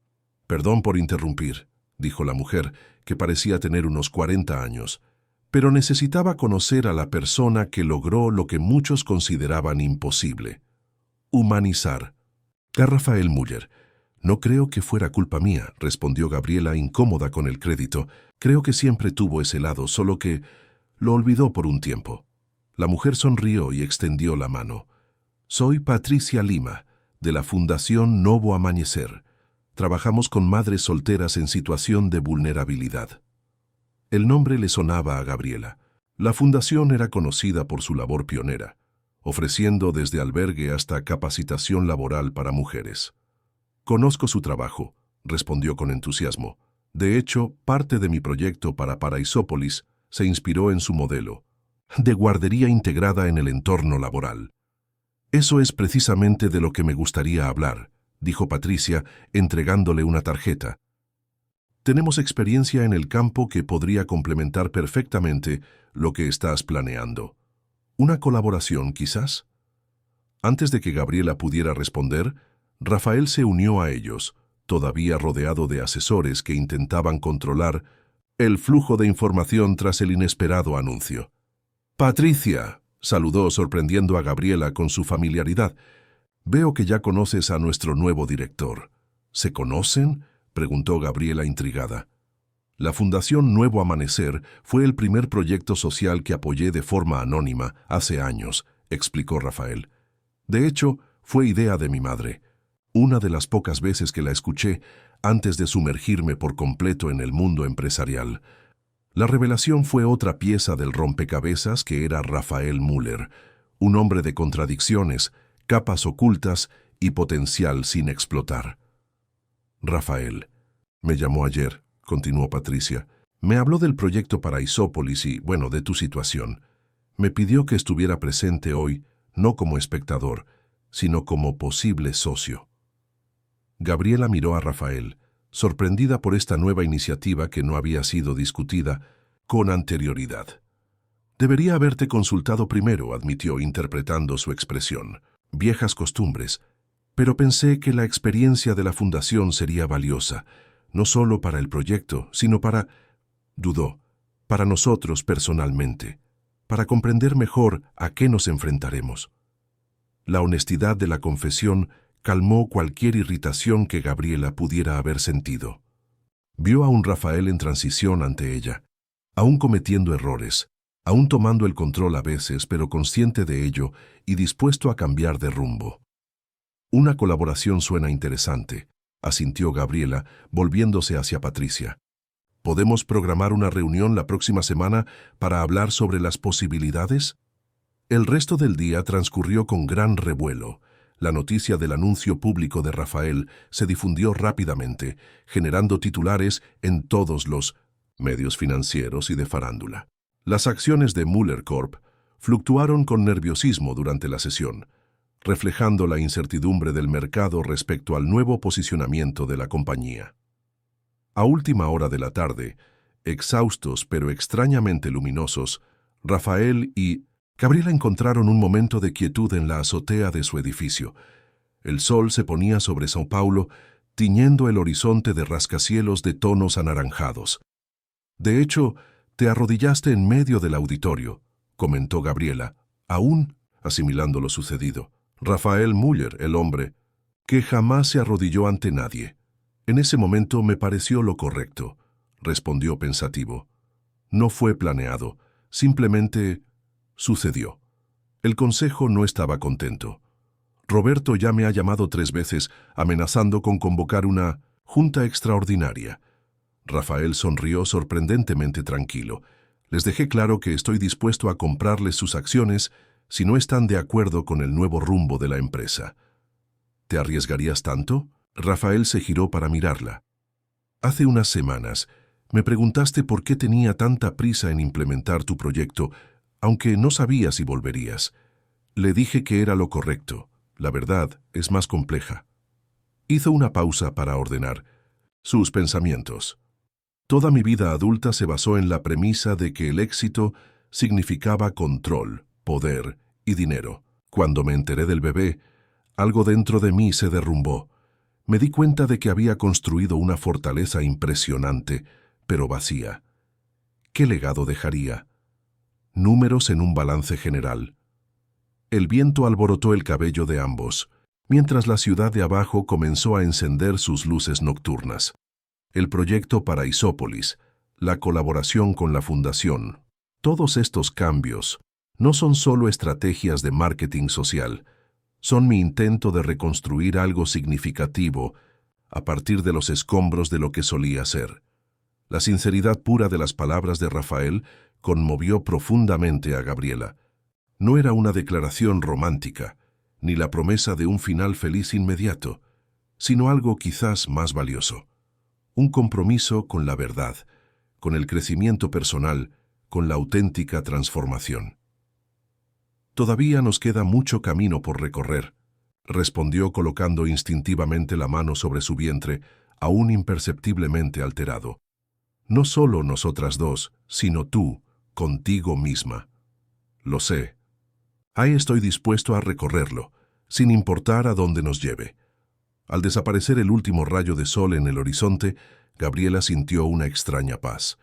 Speaker 1: «Perdón por interrumpir», dijo la mujer, que parecía tener unos 40 años, pero necesitaba conocer a la persona que logró lo que muchos consideraban imposible: humanizar a Rafael Mueller. «No creo que fuera culpa mía», respondió Gabriela, incómoda con el crédito. «Creo que siempre tuvo ese lado, solo que lo olvidó por un tiempo». La mujer sonrió y extendió la mano. «Soy Patricia Lima, de la Fundación Novo Amanecer. Trabajamos con madres solteras en situación de vulnerabilidad». El nombre le sonaba a Gabriela. La fundación era conocida por su labor pionera, ofreciendo desde albergue hasta capacitación laboral para mujeres. «Conozco su trabajo», respondió con entusiasmo. «De hecho, parte de mi proyecto para Paraisópolis se inspiró en su modelo, de guardería integrada en el entorno laboral». «Eso es precisamente de lo que me gustaría hablar», dijo Patricia, entregándole una tarjeta. «Tenemos experiencia en el campo que podría complementar perfectamente lo que estás planeando. ¿Una colaboración, quizás?». Antes de que Gabriela pudiera responder, Rafael se unió a ellos, todavía rodeado de asesores que intentaban controlar el flujo de información tras el inesperado anuncio. «Patricia», saludó sorprendiendo a Gabriela con su familiaridad. «Veo que ya conoces a nuestro nuevo director». «¿Se conocen?», preguntó Gabriela intrigada. «La Fundación Nuevo Amanecer fue el primer proyecto social que apoyé de forma anónima hace años», explicó Rafael. «De hecho, fue idea de mi madre. Una de las pocas veces que la escuché antes de sumergirme por completo en el mundo empresarial. La revelación fue otra pieza del rompecabezas que era Rafael Mueller, un hombre de contradicciones, capas ocultas y potencial sin explotar». «Rafael me llamó ayer», continuó Patricia. «Me habló del proyecto Paraisópolis y, bueno, de tu situación. Me pidió que estuviera presente hoy, no como espectador, sino como posible socio». Gabriela miró a Rafael, sorprendida por esta nueva iniciativa que no había sido discutida, con anterioridad. Debería haberte consultado primero, admitió interpretando su expresión. Viejas costumbres. Pero pensé que la experiencia de la fundación sería valiosa, no solo para el proyecto, sino para, dudó, para nosotros personalmente, para comprender mejor a qué nos enfrentaremos. La honestidad de la confesión calmó cualquier irritación que Gabriela pudiera haber sentido. Vio a un Rafael en transición ante ella, aún cometiendo errores, aún tomando el control a veces, pero consciente de ello y dispuesto a cambiar de rumbo. Una colaboración suena interesante, asintió Gabriela, volviéndose hacia Patricia. ¿Podemos programar una reunión la próxima semana para hablar sobre las posibilidades? El resto del día transcurrió con gran revuelo. La noticia del anuncio público de Rafael se difundió rápidamente, generando titulares en todos los medios financieros y de farándula. Las acciones de Mueller Corp fluctuaron con nerviosismo durante la sesión, reflejando la incertidumbre del mercado respecto al nuevo posicionamiento de la compañía. A última hora de la tarde, exhaustos pero extrañamente luminosos, Rafael y Gabriela encontraron un momento de quietud en la azotea de su edificio. El sol se ponía sobre São Paulo, tiñendo el horizonte de rascacielos de tonos anaranjados. De hecho, te arrodillaste en medio del auditorio, comentó Gabriela, aún asimilando lo sucedido. Rafael Mueller, el hombre, que jamás se arrodilló ante nadie. En ese momento me pareció lo correcto, respondió pensativo. No fue planeado, simplemente sucedió. El consejo no estaba contento. Roberto ya me ha llamado 3 veces amenazando con convocar una junta extraordinaria. Rafael sonrió sorprendentemente tranquilo. Les dejé claro que estoy dispuesto a comprarles sus acciones si no están de acuerdo con el nuevo rumbo de la empresa. ¿Te arriesgarías tanto? Rafael se giró para mirarla. Hace unas semanas me preguntaste por qué tenía tanta prisa en implementar tu proyecto, aunque no sabía si volverías. Le dije que era lo correcto. La verdad es más compleja. Hizo una pausa para ordenar sus pensamientos. Toda mi vida adulta se basó en la premisa de que el éxito significaba control, poder y dinero. Cuando me enteré del bebé, algo dentro de mí se derrumbó. Me di cuenta de que había construido una fortaleza impresionante, pero vacía. ¿Qué legado dejaría? Números en un balance general. El viento alborotó el cabello de ambos, mientras la ciudad de abajo comenzó a encender sus luces nocturnas. El proyecto para Isópolis, la colaboración con la fundación. Todos estos cambios no son solo estrategias de marketing social, son mi intento de reconstruir algo significativo a partir de los escombros de lo que solía ser. La sinceridad pura de las palabras de Rafael conmovió profundamente a Gabriela. No era una declaración romántica, ni la promesa de un final feliz inmediato, sino algo quizás más valioso. Un compromiso con la verdad, con el crecimiento personal, con la auténtica transformación. Todavía nos queda mucho camino por recorrer, respondió colocando instintivamente la mano sobre su vientre, aún imperceptiblemente alterado. No solo nosotras dos, sino tú, contigo misma. Lo sé. Ahí estoy dispuesto a recorrerlo, sin importar a dónde nos lleve. Al desaparecer el último rayo de sol en el horizonte, Gabriela sintió una extraña paz.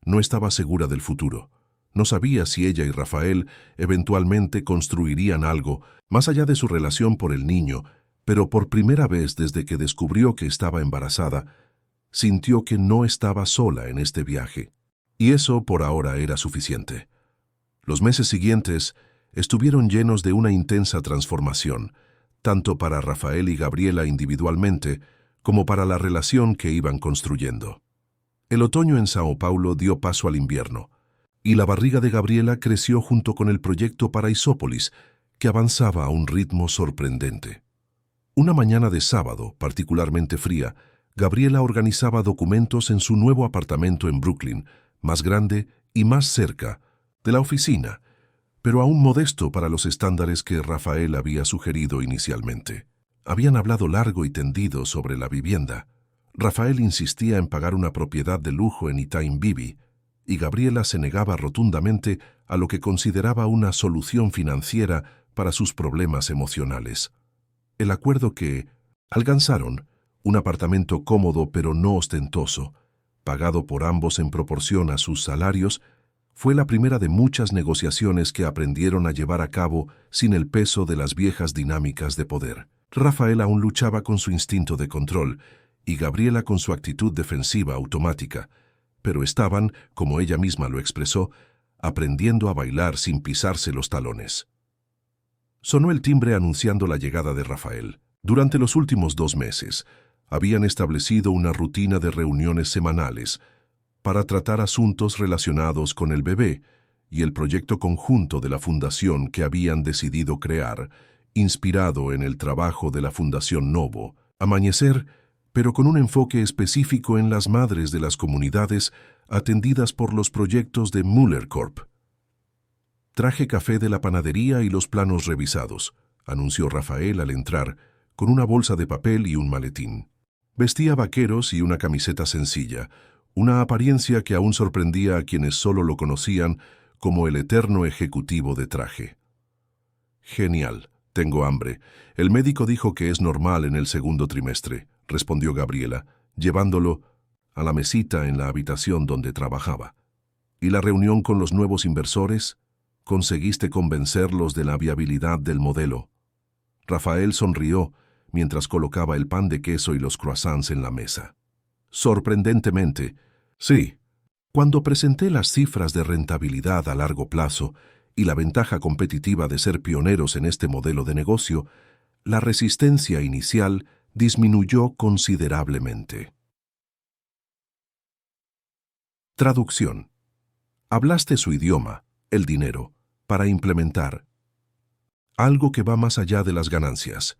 Speaker 1: No estaba segura del futuro. No sabía si ella y Rafael eventualmente construirían algo más allá de su relación por el niño, pero por primera vez desde que descubrió que estaba embarazada, sintió que no estaba sola en este viaje. Y eso por ahora era suficiente. Los meses siguientes estuvieron llenos de una intensa transformación, tanto para Rafael y Gabriela individualmente, como para la relación que iban construyendo. El otoño en São Paulo dio paso al invierno, y la barriga de Gabriela creció junto con el proyecto para Isópolis, que avanzaba a un ritmo sorprendente. Una mañana de sábado, particularmente fría, Gabriela organizaba documentos en su nuevo apartamento en Brooklyn, más grande y más cerca de la oficina, pero aún modesto para los estándares que Rafael había sugerido inicialmente. Habían hablado largo y tendido sobre la vivienda. Rafael insistía en pagar una propiedad de lujo en Itaim Bibi, y Gabriela se negaba rotundamente a lo que consideraba una solución financiera para sus problemas emocionales. El acuerdo que alcanzaron, un apartamento cómodo pero no ostentoso, pagado por ambos en proporción a sus salarios, fue la primera de muchas negociaciones que aprendieron a llevar a cabo sin el peso de las viejas dinámicas de poder. Rafael aún luchaba con su instinto de control y Gabriela con su actitud defensiva automática, pero estaban, como ella misma lo expresó, aprendiendo a bailar sin pisarse los talones. Sonó el timbre anunciando la llegada de Rafael. Durante los últimos 2 meses, habían establecido una rutina de reuniones semanales para tratar asuntos relacionados con el bebé y el proyecto conjunto de la fundación que habían decidido crear, inspirado en el trabajo de la Fundación Novo, Amanecer, pero con un enfoque específico en las madres de las comunidades atendidas por los proyectos de Müller Corp. «Traje café de la panadería y los planos revisados», anunció Rafael al entrar, con una bolsa de papel y un maletín. Vestía vaqueros y una camiseta sencilla, una apariencia que aún sorprendía a quienes solo lo conocían como el eterno ejecutivo de traje. «Genial, tengo hambre. El médico dijo que es normal en el segundo trimestre», respondió Gabriela, llevándolo a la mesita en la habitación donde trabajaba. «¿Y la reunión con los nuevos inversores? ¿Conseguiste convencerlos de la viabilidad del modelo?» Rafael sonrió mientras colocaba el pan de queso y los croissants en la mesa. «Sorprendentemente, sí. Cuando presenté las cifras de rentabilidad a largo plazo y la ventaja competitiva de ser pioneros en este modelo de negocio, la resistencia inicial disminuyó considerablemente». Traducción. Hablaste su idioma, el dinero, para implementar algo que va más allá de las ganancias.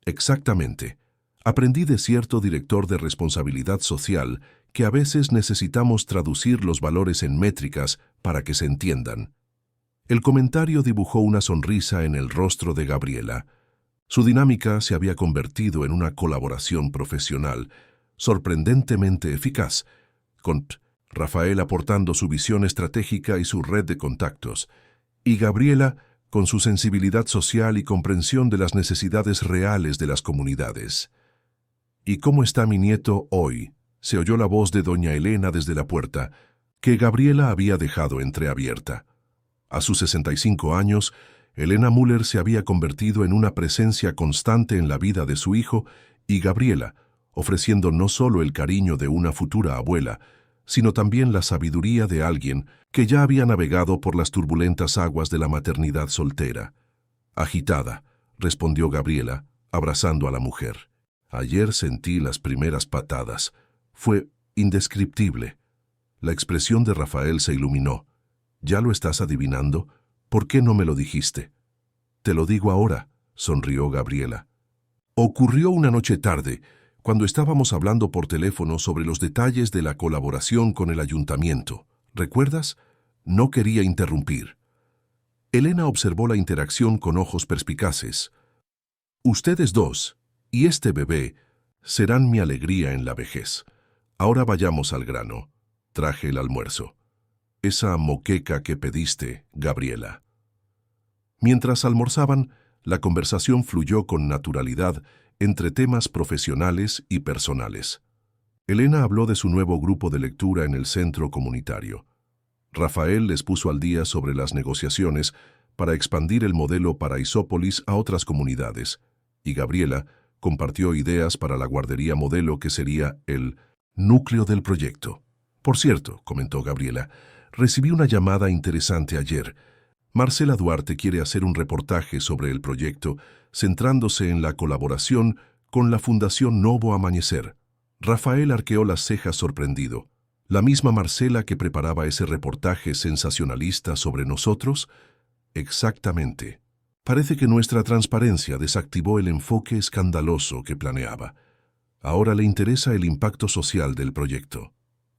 Speaker 1: Exactamente. Aprendí de cierto director de responsabilidad social que a veces necesitamos traducir los valores en métricas para que se entiendan. El comentario dibujó una sonrisa en el rostro de Gabriela. Su dinámica se había convertido en una colaboración profesional, sorprendentemente eficaz, con Rafael aportando su visión estratégica y su red de contactos, y Gabriela con su sensibilidad social y comprensión de las necesidades reales de las comunidades. «¿Y cómo está mi nieto hoy?», se oyó la voz de doña Elena desde la puerta, que Gabriela había dejado entreabierta. A sus 65 años, Elena Müller se había convertido en una presencia constante en la vida de su hijo y Gabriela, ofreciendo no solo el cariño de una futura abuela, sino también la sabiduría de alguien que ya había navegado por las turbulentas aguas de la maternidad soltera. «Agitada», respondió Gabriela, abrazando a la mujer. «Ayer sentí las primeras patadas. Fue indescriptible». La expresión de Rafael se iluminó. «¿Ya lo estás adivinando? ¿Por qué no me lo dijiste?» «Te lo digo ahora», sonrió Gabriela. «Ocurrió una noche tarde, cuando estábamos hablando por teléfono sobre los detalles de la colaboración con el ayuntamiento. ¿Recuerdas? No quería interrumpir». Elena observó la interacción con ojos perspicaces. «Ustedes dos y este bebé serán mi alegría en la vejez. Ahora vayamos al grano. Traje el almuerzo. Esa moqueca que pediste, Gabriela». Mientras almorzaban, la conversación fluyó con naturalidad entre temas profesionales y personales. Elena habló de su nuevo grupo de lectura en el centro comunitario. Rafael les puso al día sobre las negociaciones para expandir el modelo para Isópolis a otras comunidades, y Gabriela compartió ideas para la guardería modelo que sería el núcleo del proyecto. «Por cierto», comentó Gabriela, «recibí una llamada interesante ayer. Marcela Duarte quiere hacer un reportaje sobre el proyecto, centrándose en la colaboración con la Fundación Novo Amanecer». Rafael arqueó las cejas sorprendido. «¿La misma Marcela que preparaba ese reportaje sensacionalista sobre nosotros?» «Exactamente. Parece que nuestra transparencia desactivó el enfoque escandaloso que planeaba. Ahora le interesa el impacto social del proyecto».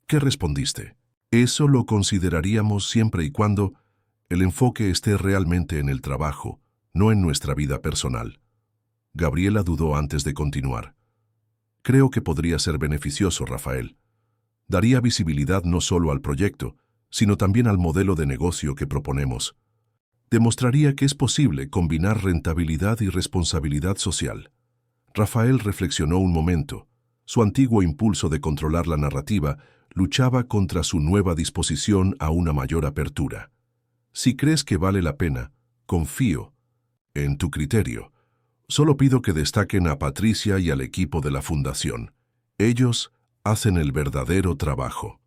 Speaker 1: «¿Qué respondiste?» «Eso lo consideraríamos siempre y cuando el enfoque esté realmente en el trabajo, no en nuestra vida personal». Gabriela dudó antes de continuar. «Creo que podría ser beneficioso, Rafael. Daría visibilidad no solo al proyecto, sino también al modelo de negocio que proponemos. Demostraría que es posible combinar rentabilidad y responsabilidad social. Rafael reflexionó un momento. Su antiguo impulso de controlar la narrativa luchaba contra su nueva disposición a una mayor apertura. Si crees que vale la pena, confío en tu criterio. Solo pido que destaquen a Patricia y al equipo de la fundación. Ellos hacen el verdadero trabajo.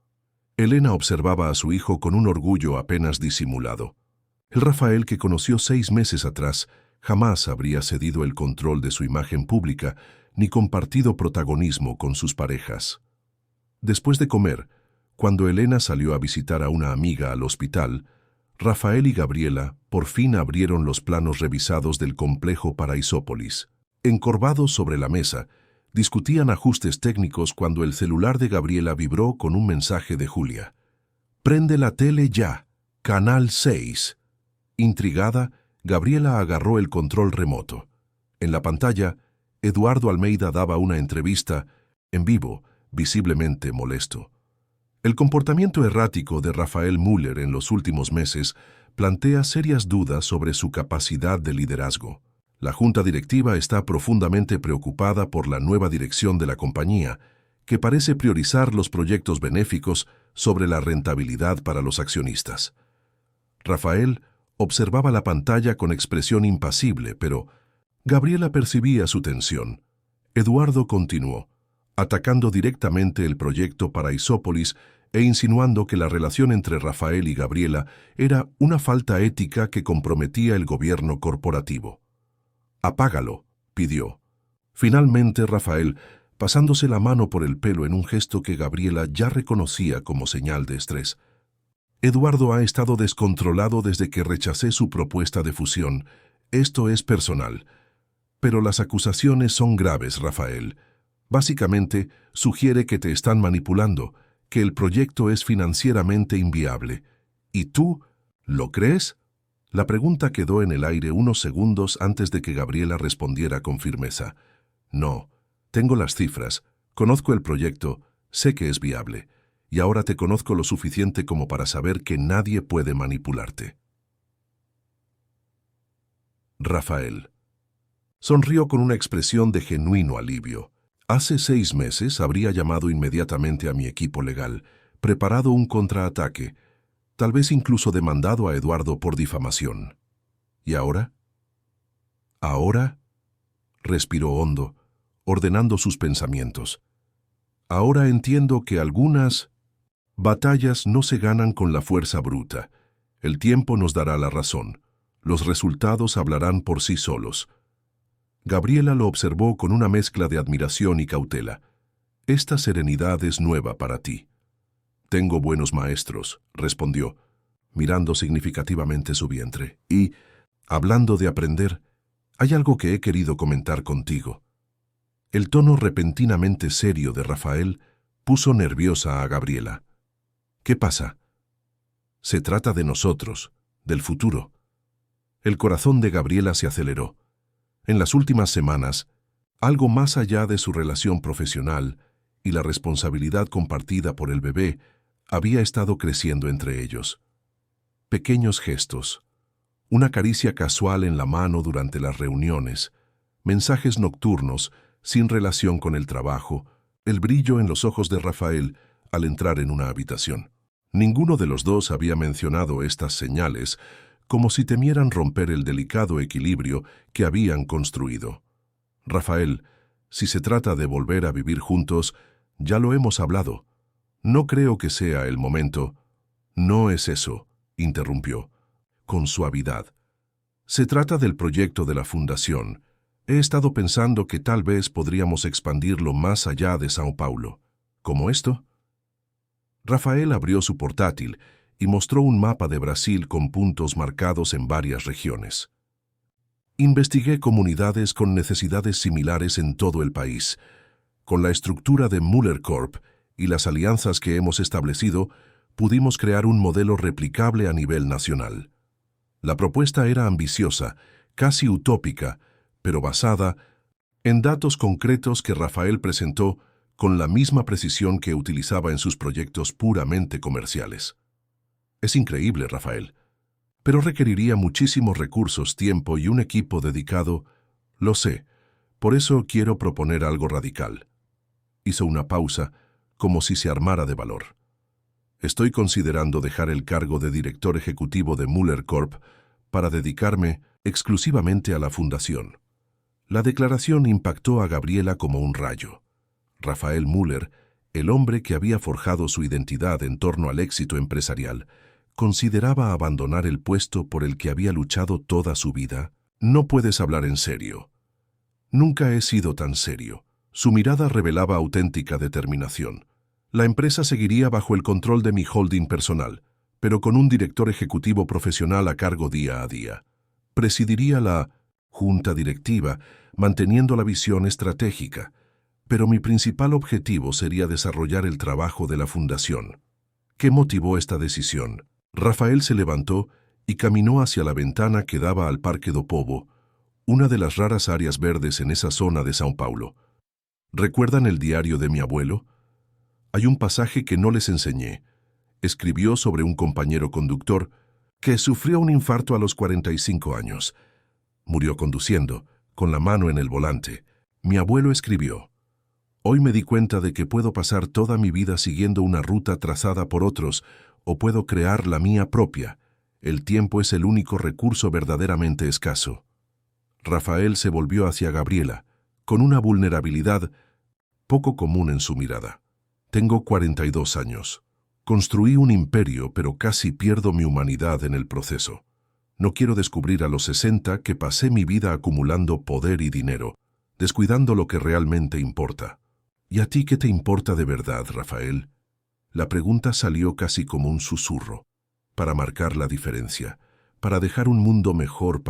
Speaker 1: Elena observaba a su hijo con un orgullo apenas disimulado. El Rafael que conoció 6 meses atrás jamás habría cedido el control de su imagen pública ni compartido protagonismo con sus parejas. Después de comer, cuando Elena salió a visitar a una amiga al hospital, Rafael y Gabriela por fin abrieron los planos revisados del complejo para Isópolis. Encorvados sobre la mesa, discutían ajustes técnicos cuando el celular de Gabriela vibró con un mensaje de Julia. «Prende la tele ya, Canal 6». Intrigada, Gabriela agarró el control remoto. En la pantalla, Eduardo Almeida daba una entrevista en vivo, visiblemente molesto. El comportamiento errático de Rafael Müller en los últimos meses plantea serias dudas sobre su capacidad de liderazgo. La junta directiva está profundamente preocupada por la nueva dirección de la compañía, que parece priorizar los proyectos benéficos sobre la rentabilidad para los accionistas. Rafael observaba la pantalla con expresión impasible, pero Gabriela percibía su tensión. Eduardo continuó, atacando directamente el proyecto para Isópolis e insinuando que la relación entre Rafael y Gabriela era una falta ética que comprometía el gobierno corporativo. «Apágalo», pidió. Finalmente Rafael, pasándose la mano por el pelo en un gesto que Gabriela ya reconocía como señal de estrés. «Eduardo ha estado descontrolado desde que rechacé su propuesta de fusión. Esto es personal. Pero las acusaciones son graves, Rafael. Básicamente, sugiere que te están manipulando, que el proyecto es financieramente inviable. ¿Y tú lo crees?». La pregunta quedó en el aire unos segundos antes de que Gabriela respondiera con firmeza. «No, tengo las cifras, conozco el proyecto, sé que es viable, y ahora te conozco lo suficiente como para saber que nadie puede manipularte». Rafael sonrió con una expresión de genuino alivio. Hace 6 meses habría llamado inmediatamente a mi equipo legal, preparado un contraataque, tal vez incluso demandado a Eduardo por difamación. ¿Y ahora? ¿Ahora? Respiró hondo, ordenando sus pensamientos. Ahora entiendo que algunas batallas no se ganan con la fuerza bruta. El tiempo nos dará la razón. Los resultados hablarán por sí solos. Gabriela lo observó con una mezcla de admiración y cautela. «Esta serenidad es nueva para ti». «Tengo buenos maestros», respondió, mirando significativamente su vientre. «Y, hablando de aprender, hay algo que he querido comentar contigo». El tono repentinamente serio de Rafael puso nerviosa a Gabriela. «¿Qué pasa?». «Se trata de nosotros, del futuro». El corazón de Gabriela se aceleró. En las últimas semanas, algo más allá de su relación profesional y la responsabilidad compartida por el bebé había estado creciendo entre ellos. Pequeños gestos, una caricia casual en la mano durante las reuniones, mensajes nocturnos sin relación con el trabajo, el brillo en los ojos de Rafael al entrar en una habitación. Ninguno de los dos había mencionado estas señales, como si temieran romper el delicado equilibrio que habían construido. «Rafael, si se trata de volver a vivir juntos, ya lo hemos hablado. No creo que sea el momento». «No es eso», interrumpió, con suavidad. «Se trata del proyecto de la fundación. He estado pensando que tal vez podríamos expandirlo más allá de São Paulo. ¿Cómo esto?». Rafael abrió su portátil y mostró un mapa de Brasil con puntos marcados en varias regiones. «Investigué comunidades con necesidades similares en todo el país. Con la estructura de Müller Corp y las alianzas que hemos establecido, pudimos crear un modelo replicable a nivel nacional. La propuesta era ambiciosa, casi utópica, pero basada en datos concretos que Rafael presentó con la misma precisión que utilizaba en sus proyectos puramente comerciales. Es increíble, Rafael. Pero requeriría muchísimos recursos, tiempo y un equipo dedicado. Lo sé. Por eso quiero proponer algo radical. Hizo una pausa, como si se armara de valor. Estoy considerando dejar el cargo de director ejecutivo de Muller Corp para dedicarme exclusivamente a la fundación. La declaración impactó a Gabriela como un rayo. Rafael Muller, el hombre que había forjado su identidad en torno al éxito empresarial, consideraba abandonar el puesto por el que había luchado toda su vida. No puedes hablar en serio. Nunca he sido tan serio. Su mirada revelaba auténtica determinación. La empresa seguiría bajo el control de mi holding personal, pero con un director ejecutivo profesional a cargo día a día. Presidiría la junta directiva, manteniendo la visión estratégica, pero mi principal objetivo sería desarrollar el trabajo de la fundación. ¿Qué motivó esta decisión? Rafael se levantó y caminó hacia la ventana que daba al Parque do Povo, una de las raras áreas verdes en esa zona de São Paulo. ¿Recuerdan el diario de mi abuelo? Hay un pasaje que no les enseñé. Escribió sobre un compañero conductor que sufrió un infarto a los 45 años. Murió conduciendo, con la mano en el volante. Mi abuelo escribió: «Hoy me di cuenta de que puedo pasar toda mi vida siguiendo una ruta trazada por otros, o puedo crear la mía propia. El tiempo es el único recurso verdaderamente escaso». Rafael se volvió hacia Gabriela, con una vulnerabilidad poco común en su mirada. «Tengo 42 años. Construí un imperio, pero casi pierdo mi humanidad en el proceso. No quiero descubrir a los 60 que pasé mi vida acumulando poder y dinero, descuidando lo que realmente importa». «¿Y a ti qué te importa de verdad, Rafael?». La pregunta salió casi como un susurro. «Para marcar la diferencia, para dejar un mundo mejor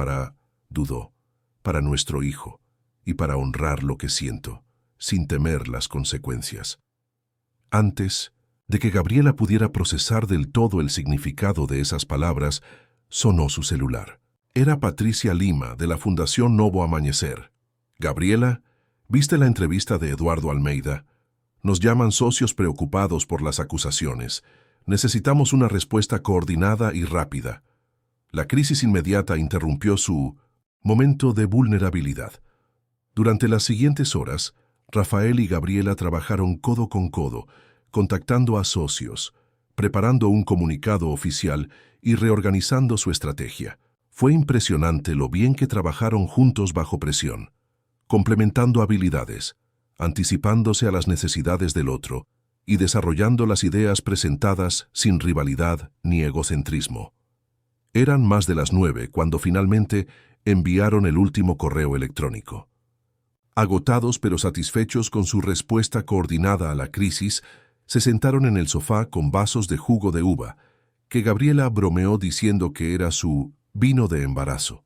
Speaker 1: dudó, para nuestro hijo, y para honrar lo que siento, sin temer las consecuencias». Antes de que Gabriela pudiera procesar del todo el significado de esas palabras, sonó su celular. Era Patricia Lima, de la Fundación Novo Amanecer. «Gabriela, ¿viste la entrevista de Eduardo Almeida? Nos llaman socios preocupados por las acusaciones. Necesitamos una respuesta coordinada y rápida». La crisis inmediata interrumpió su momento de vulnerabilidad. Durante las siguientes horas, Rafael y Gabriela trabajaron codo con codo, contactando a socios, preparando un comunicado oficial y reorganizando su estrategia. Fue impresionante lo bien que trabajaron juntos bajo presión, complementando habilidades, anticipándose a las necesidades del otro y desarrollando las ideas presentadas sin rivalidad ni egocentrismo. Eran más de las 9 cuando finalmente enviaron el último correo electrónico. Agotados pero satisfechos con su respuesta coordinada a la crisis, se sentaron en el sofá con vasos de jugo de uva, que Gabriela bromeó diciendo que era su vino de embarazo.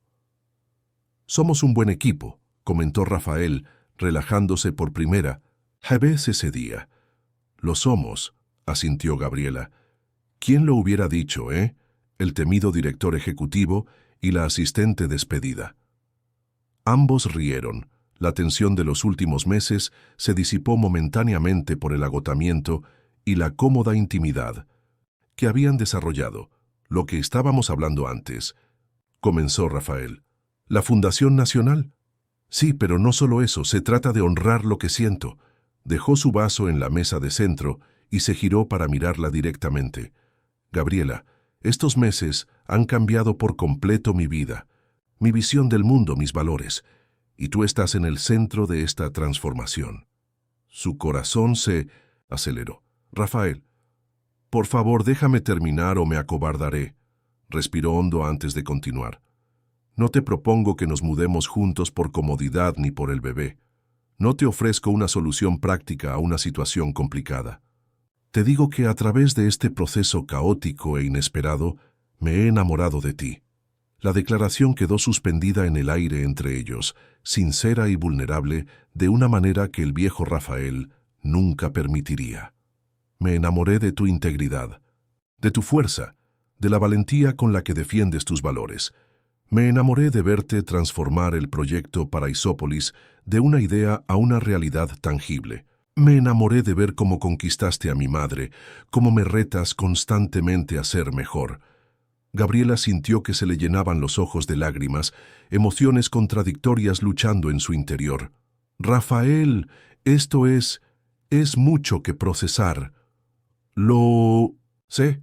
Speaker 1: «Somos un buen equipo», comentó Rafael, relajándose por primera vez ese día. «Lo somos», asintió Gabriela. «¿Quién lo hubiera dicho, eh?», el temido director ejecutivo y la asistente despedida. Ambos rieron. La tensión de los últimos meses se disipó momentáneamente por el agotamiento y la cómoda intimidad que habían desarrollado. «Lo que estábamos hablando antes», comenzó Rafael. «¿La Fundación Nacional?». «Sí, pero no solo eso, se trata de honrar lo que siento». Dejó su vaso en la mesa de centro y se giró para mirarla directamente. «Gabriela, estos meses han cambiado por completo mi vida, mi visión del mundo, mis valores, y tú estás en el centro de esta transformación». Su corazón se aceleró. «Rafael, por favor, déjame terminar o me acobardaré». Respiró hondo antes de continuar. «No te propongo que nos mudemos juntos por comodidad ni por el bebé. No te ofrezco una solución práctica a una situación complicada. Te digo que a través de este proceso caótico e inesperado, me he enamorado de ti». La declaración quedó suspendida en el aire entre ellos, sincera y vulnerable, de una manera que el viejo Rafael nunca permitiría. «Me enamoré de tu integridad, de tu fuerza, de la valentía con la que defiendes tus valores. Me enamoré de verte transformar el proyecto Paraisópolis de una idea a una realidad tangible. Me enamoré de ver cómo conquistaste a mi madre, cómo me retas constantemente a ser mejor. Gabriela sintió que se le llenaban los ojos de lágrimas, emociones contradictorias luchando en su interior. Rafael, esto es mucho que procesar. Lo sé,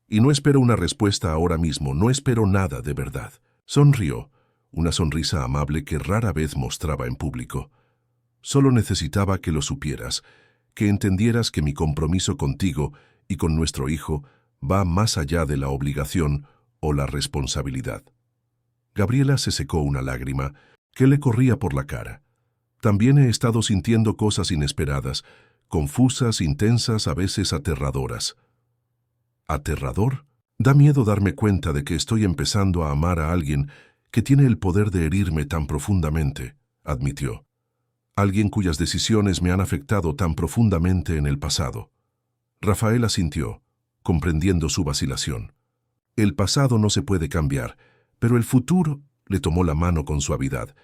Speaker 1: y no espero una respuesta ahora mismo, no espero nada de verdad. Sonrió, una sonrisa amable que rara vez mostraba en público. Solo necesitaba que lo supieras, que entendieras que mi compromiso contigo y con nuestro hijo va más allá de la obligación o la responsabilidad. Gabriela se secó una lágrima que le corría por la cara. También he estado sintiendo cosas inesperadas, confusas, intensas, a veces aterradoras. ¿Aterrador? Da miedo darme cuenta de que estoy empezando a amar a alguien que tiene el poder de herirme tan profundamente, admitió. Alguien cuyas decisiones me han afectado tan profundamente en el pasado. Rafael asintió, comprendiendo su vacilación. El pasado no se puede cambiar, pero el futuro, le tomó la mano con suavidad,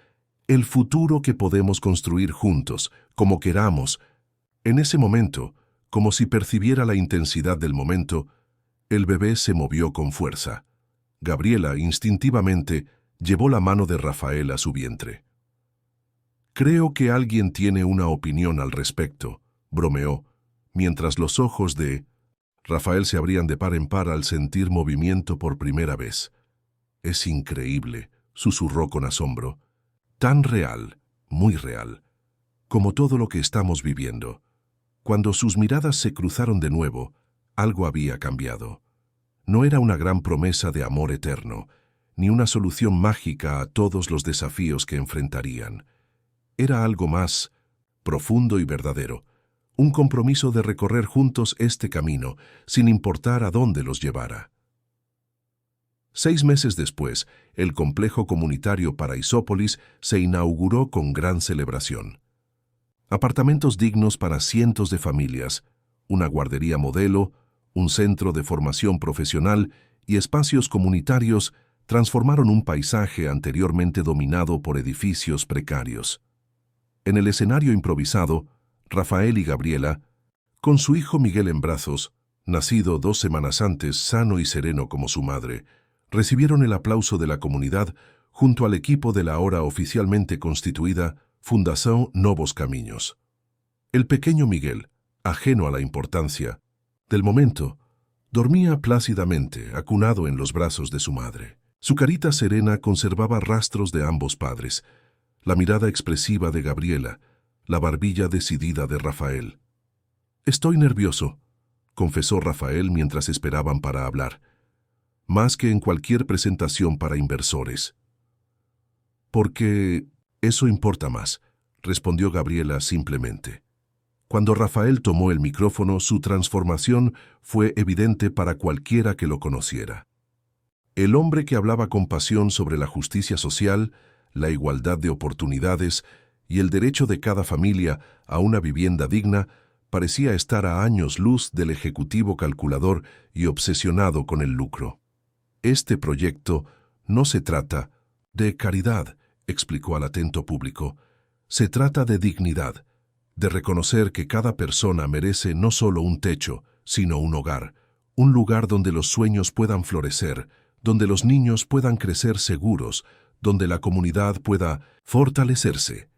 Speaker 1: el futuro que podemos construir juntos, como queramos. En ese momento, como si percibiera la intensidad del momento, el bebé se movió con fuerza. Gabriela, instintivamente, llevó la mano de Rafael a su vientre. Creo que alguien tiene una opinión al respecto, bromeó, mientras los ojos de Rafael se abrían de par en par al sentir movimiento por primera vez. Es increíble, susurró con asombro. Tan real, muy real, como todo lo que estamos viviendo. Cuando sus miradas se cruzaron de nuevo, algo había cambiado. No era una gran promesa de amor eterno, ni una solución mágica a todos los desafíos que enfrentarían. Era algo más profundo y verdadero, un compromiso de recorrer juntos este camino, sin importar a dónde los llevara. 6 meses después, el complejo comunitario Paraisópolis se inauguró con gran celebración. Apartamentos dignos para cientos de familias, una guardería modelo, un centro de formación profesional y espacios comunitarios transformaron un paisaje anteriormente dominado por edificios precarios. En el escenario improvisado, Rafael y Gabriela, con su hijo Miguel en brazos, nacido 2 semanas antes, sano y sereno como su madre, recibieron el aplauso de la comunidad junto al equipo de la ahora oficialmente constituida Fundación Novos Caminos. El pequeño Miguel, ajeno a la importancia del momento, dormía plácidamente, acunado en los brazos de su madre. Su carita serena conservaba rastros de ambos padres, la mirada expresiva de Gabriela, la barbilla decidida de Rafael. «Estoy nervioso», confesó Rafael mientras esperaban para hablar, «más que en cualquier presentación para inversores». «Porque eso importa más», respondió Gabriela simplemente. Cuando Rafael tomó el micrófono, su transformación fue evidente para cualquiera que lo conociera. El hombre que hablaba con pasión sobre la justicia social, la igualdad de oportunidades y el derecho de cada familia a una vivienda digna parecía estar a años luz del ejecutivo calculador y obsesionado con el lucro. «Este proyecto no se trata de caridad», explicó al atento público. «Se trata de dignidad, de reconocer que cada persona merece no solo un techo, sino un hogar, un lugar donde los sueños puedan florecer, donde los niños puedan crecer seguros, donde la comunidad pueda fortalecerse».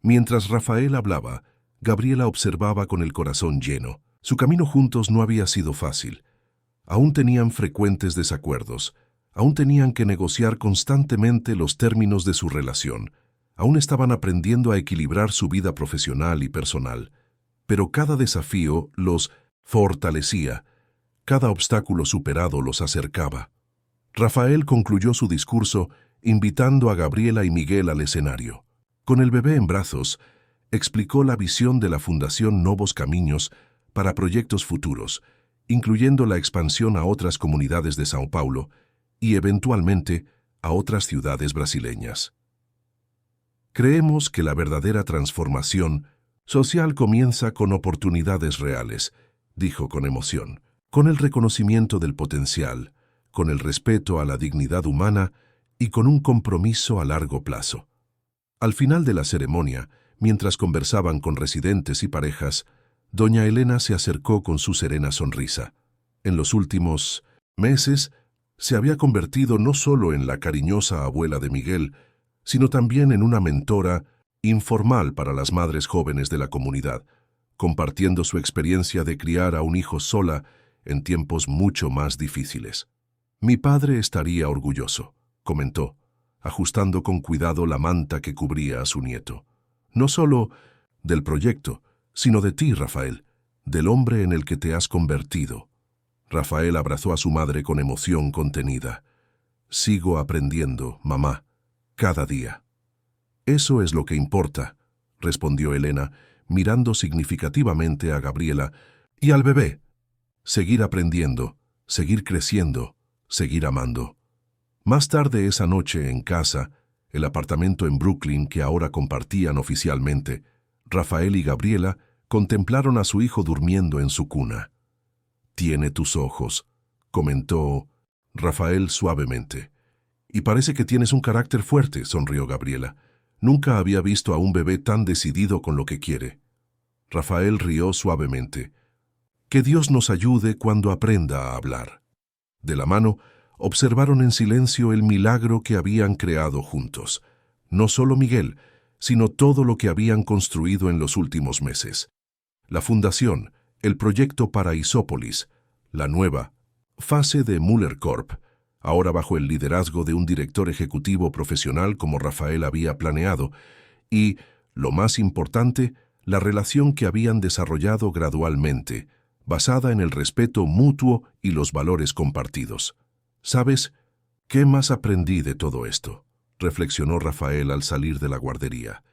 Speaker 1: Mientras Rafael hablaba, Gabriela observaba con el corazón lleno. Su camino juntos no había sido fácil. Aún tenían frecuentes desacuerdos, aún tenían que negociar constantemente los términos de su relación, aún estaban aprendiendo a equilibrar su vida profesional y personal. Pero cada desafío los fortalecía, cada obstáculo superado los acercaba. Rafael concluyó su discurso invitando a Gabriela y Miguel al escenario. Con el bebé en brazos, explicó la visión de la Fundación Novos Caminos para proyectos futuros, incluyendo la expansión a otras comunidades de São Paulo y, eventualmente, a otras ciudades brasileñas. Creemos que la verdadera transformación social comienza con oportunidades reales, dijo con emoción, con el reconocimiento del potencial, con el respeto a la dignidad humana y con un compromiso a largo plazo. Al final de la ceremonia, mientras conversaban con residentes y parejas, doña Elena se acercó con su serena sonrisa. En los últimos meses, se había convertido no solo en la cariñosa abuela de Miguel, sino también en una mentora informal para las madres jóvenes de la comunidad, compartiendo su experiencia de criar a un hijo sola en tiempos mucho más difíciles. «Mi padre estaría orgulloso», comentó, ajustando con cuidado la manta que cubría a su nieto. «No solo del proyecto, sino de ti, Rafael, del hombre en el que te has convertido». Rafael abrazó a su madre con emoción contenida. «Sigo aprendiendo, mamá, cada día». «Eso es lo que importa», respondió Elena, mirando significativamente a Gabriela y al bebé. «Seguir aprendiendo, seguir creciendo, seguir amando». Más tarde esa noche en casa, el apartamento en Brooklyn que ahora compartían oficialmente, Rafael y Gabriela contemplaron a su hijo durmiendo en su cuna. «Tiene tus ojos», comentó Rafael suavemente. «Y parece que tienes un carácter fuerte», sonrió Gabriela. «Nunca había visto a un bebé tan decidido con lo que quiere». Rafael rió suavemente. «Que Dios nos ayude cuando aprenda a hablar». De la mano, observaron en silencio el milagro que habían creado juntos. No solo Miguel, sino todo lo que habían construido en los últimos meses. La fundación, el proyecto para Isópolis, la nueva fase de Muller Corp, ahora bajo el liderazgo de un director ejecutivo profesional como Rafael había planeado, y, lo más importante, la relación que habían desarrollado gradualmente, basada en el respeto mutuo y los valores compartidos. «¿Sabes qué más aprendí de todo esto?», reflexionó Rafael al salir de la guardería.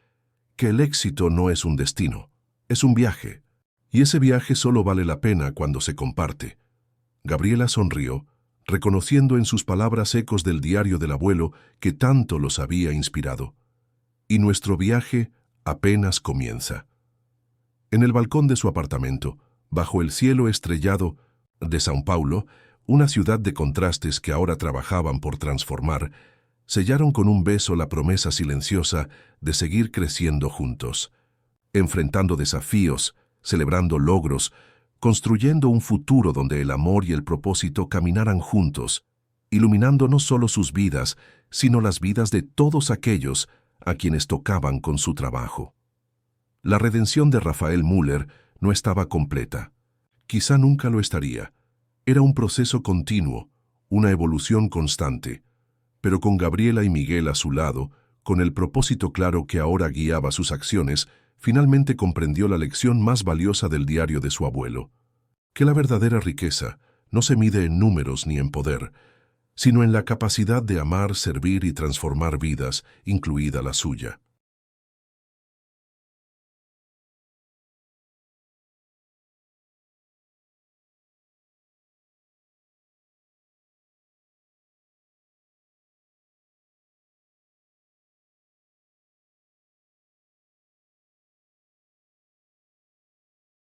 Speaker 1: «Que el éxito no es un destino, es un viaje, y ese viaje solo vale la pena cuando se comparte». Gabriela sonrió, reconociendo en sus palabras ecos del diario del abuelo que tanto los había inspirado. «Y nuestro viaje apenas comienza». En el balcón de su apartamento, bajo el cielo estrellado de São Paulo, una ciudad de contrastes que ahora trabajaban por transformar, sellaron con un beso la promesa silenciosa de seguir creciendo juntos, enfrentando desafíos, celebrando logros, construyendo un futuro donde el amor y el propósito caminaran juntos, iluminando no solo sus vidas, sino las vidas de todos aquellos a quienes tocaban con su trabajo. La redención de Rafael Muller no estaba completa. Quizá nunca lo estaría. Era un proceso continuo, una evolución constante, pero con Gabriela y Miguel a su lado, con el propósito claro que ahora guiaba sus acciones, finalmente comprendió la lección más valiosa del diario de su abuelo, que la verdadera riqueza no se mide en números ni en poder, sino en la capacidad de amar, servir y transformar vidas, incluida la suya.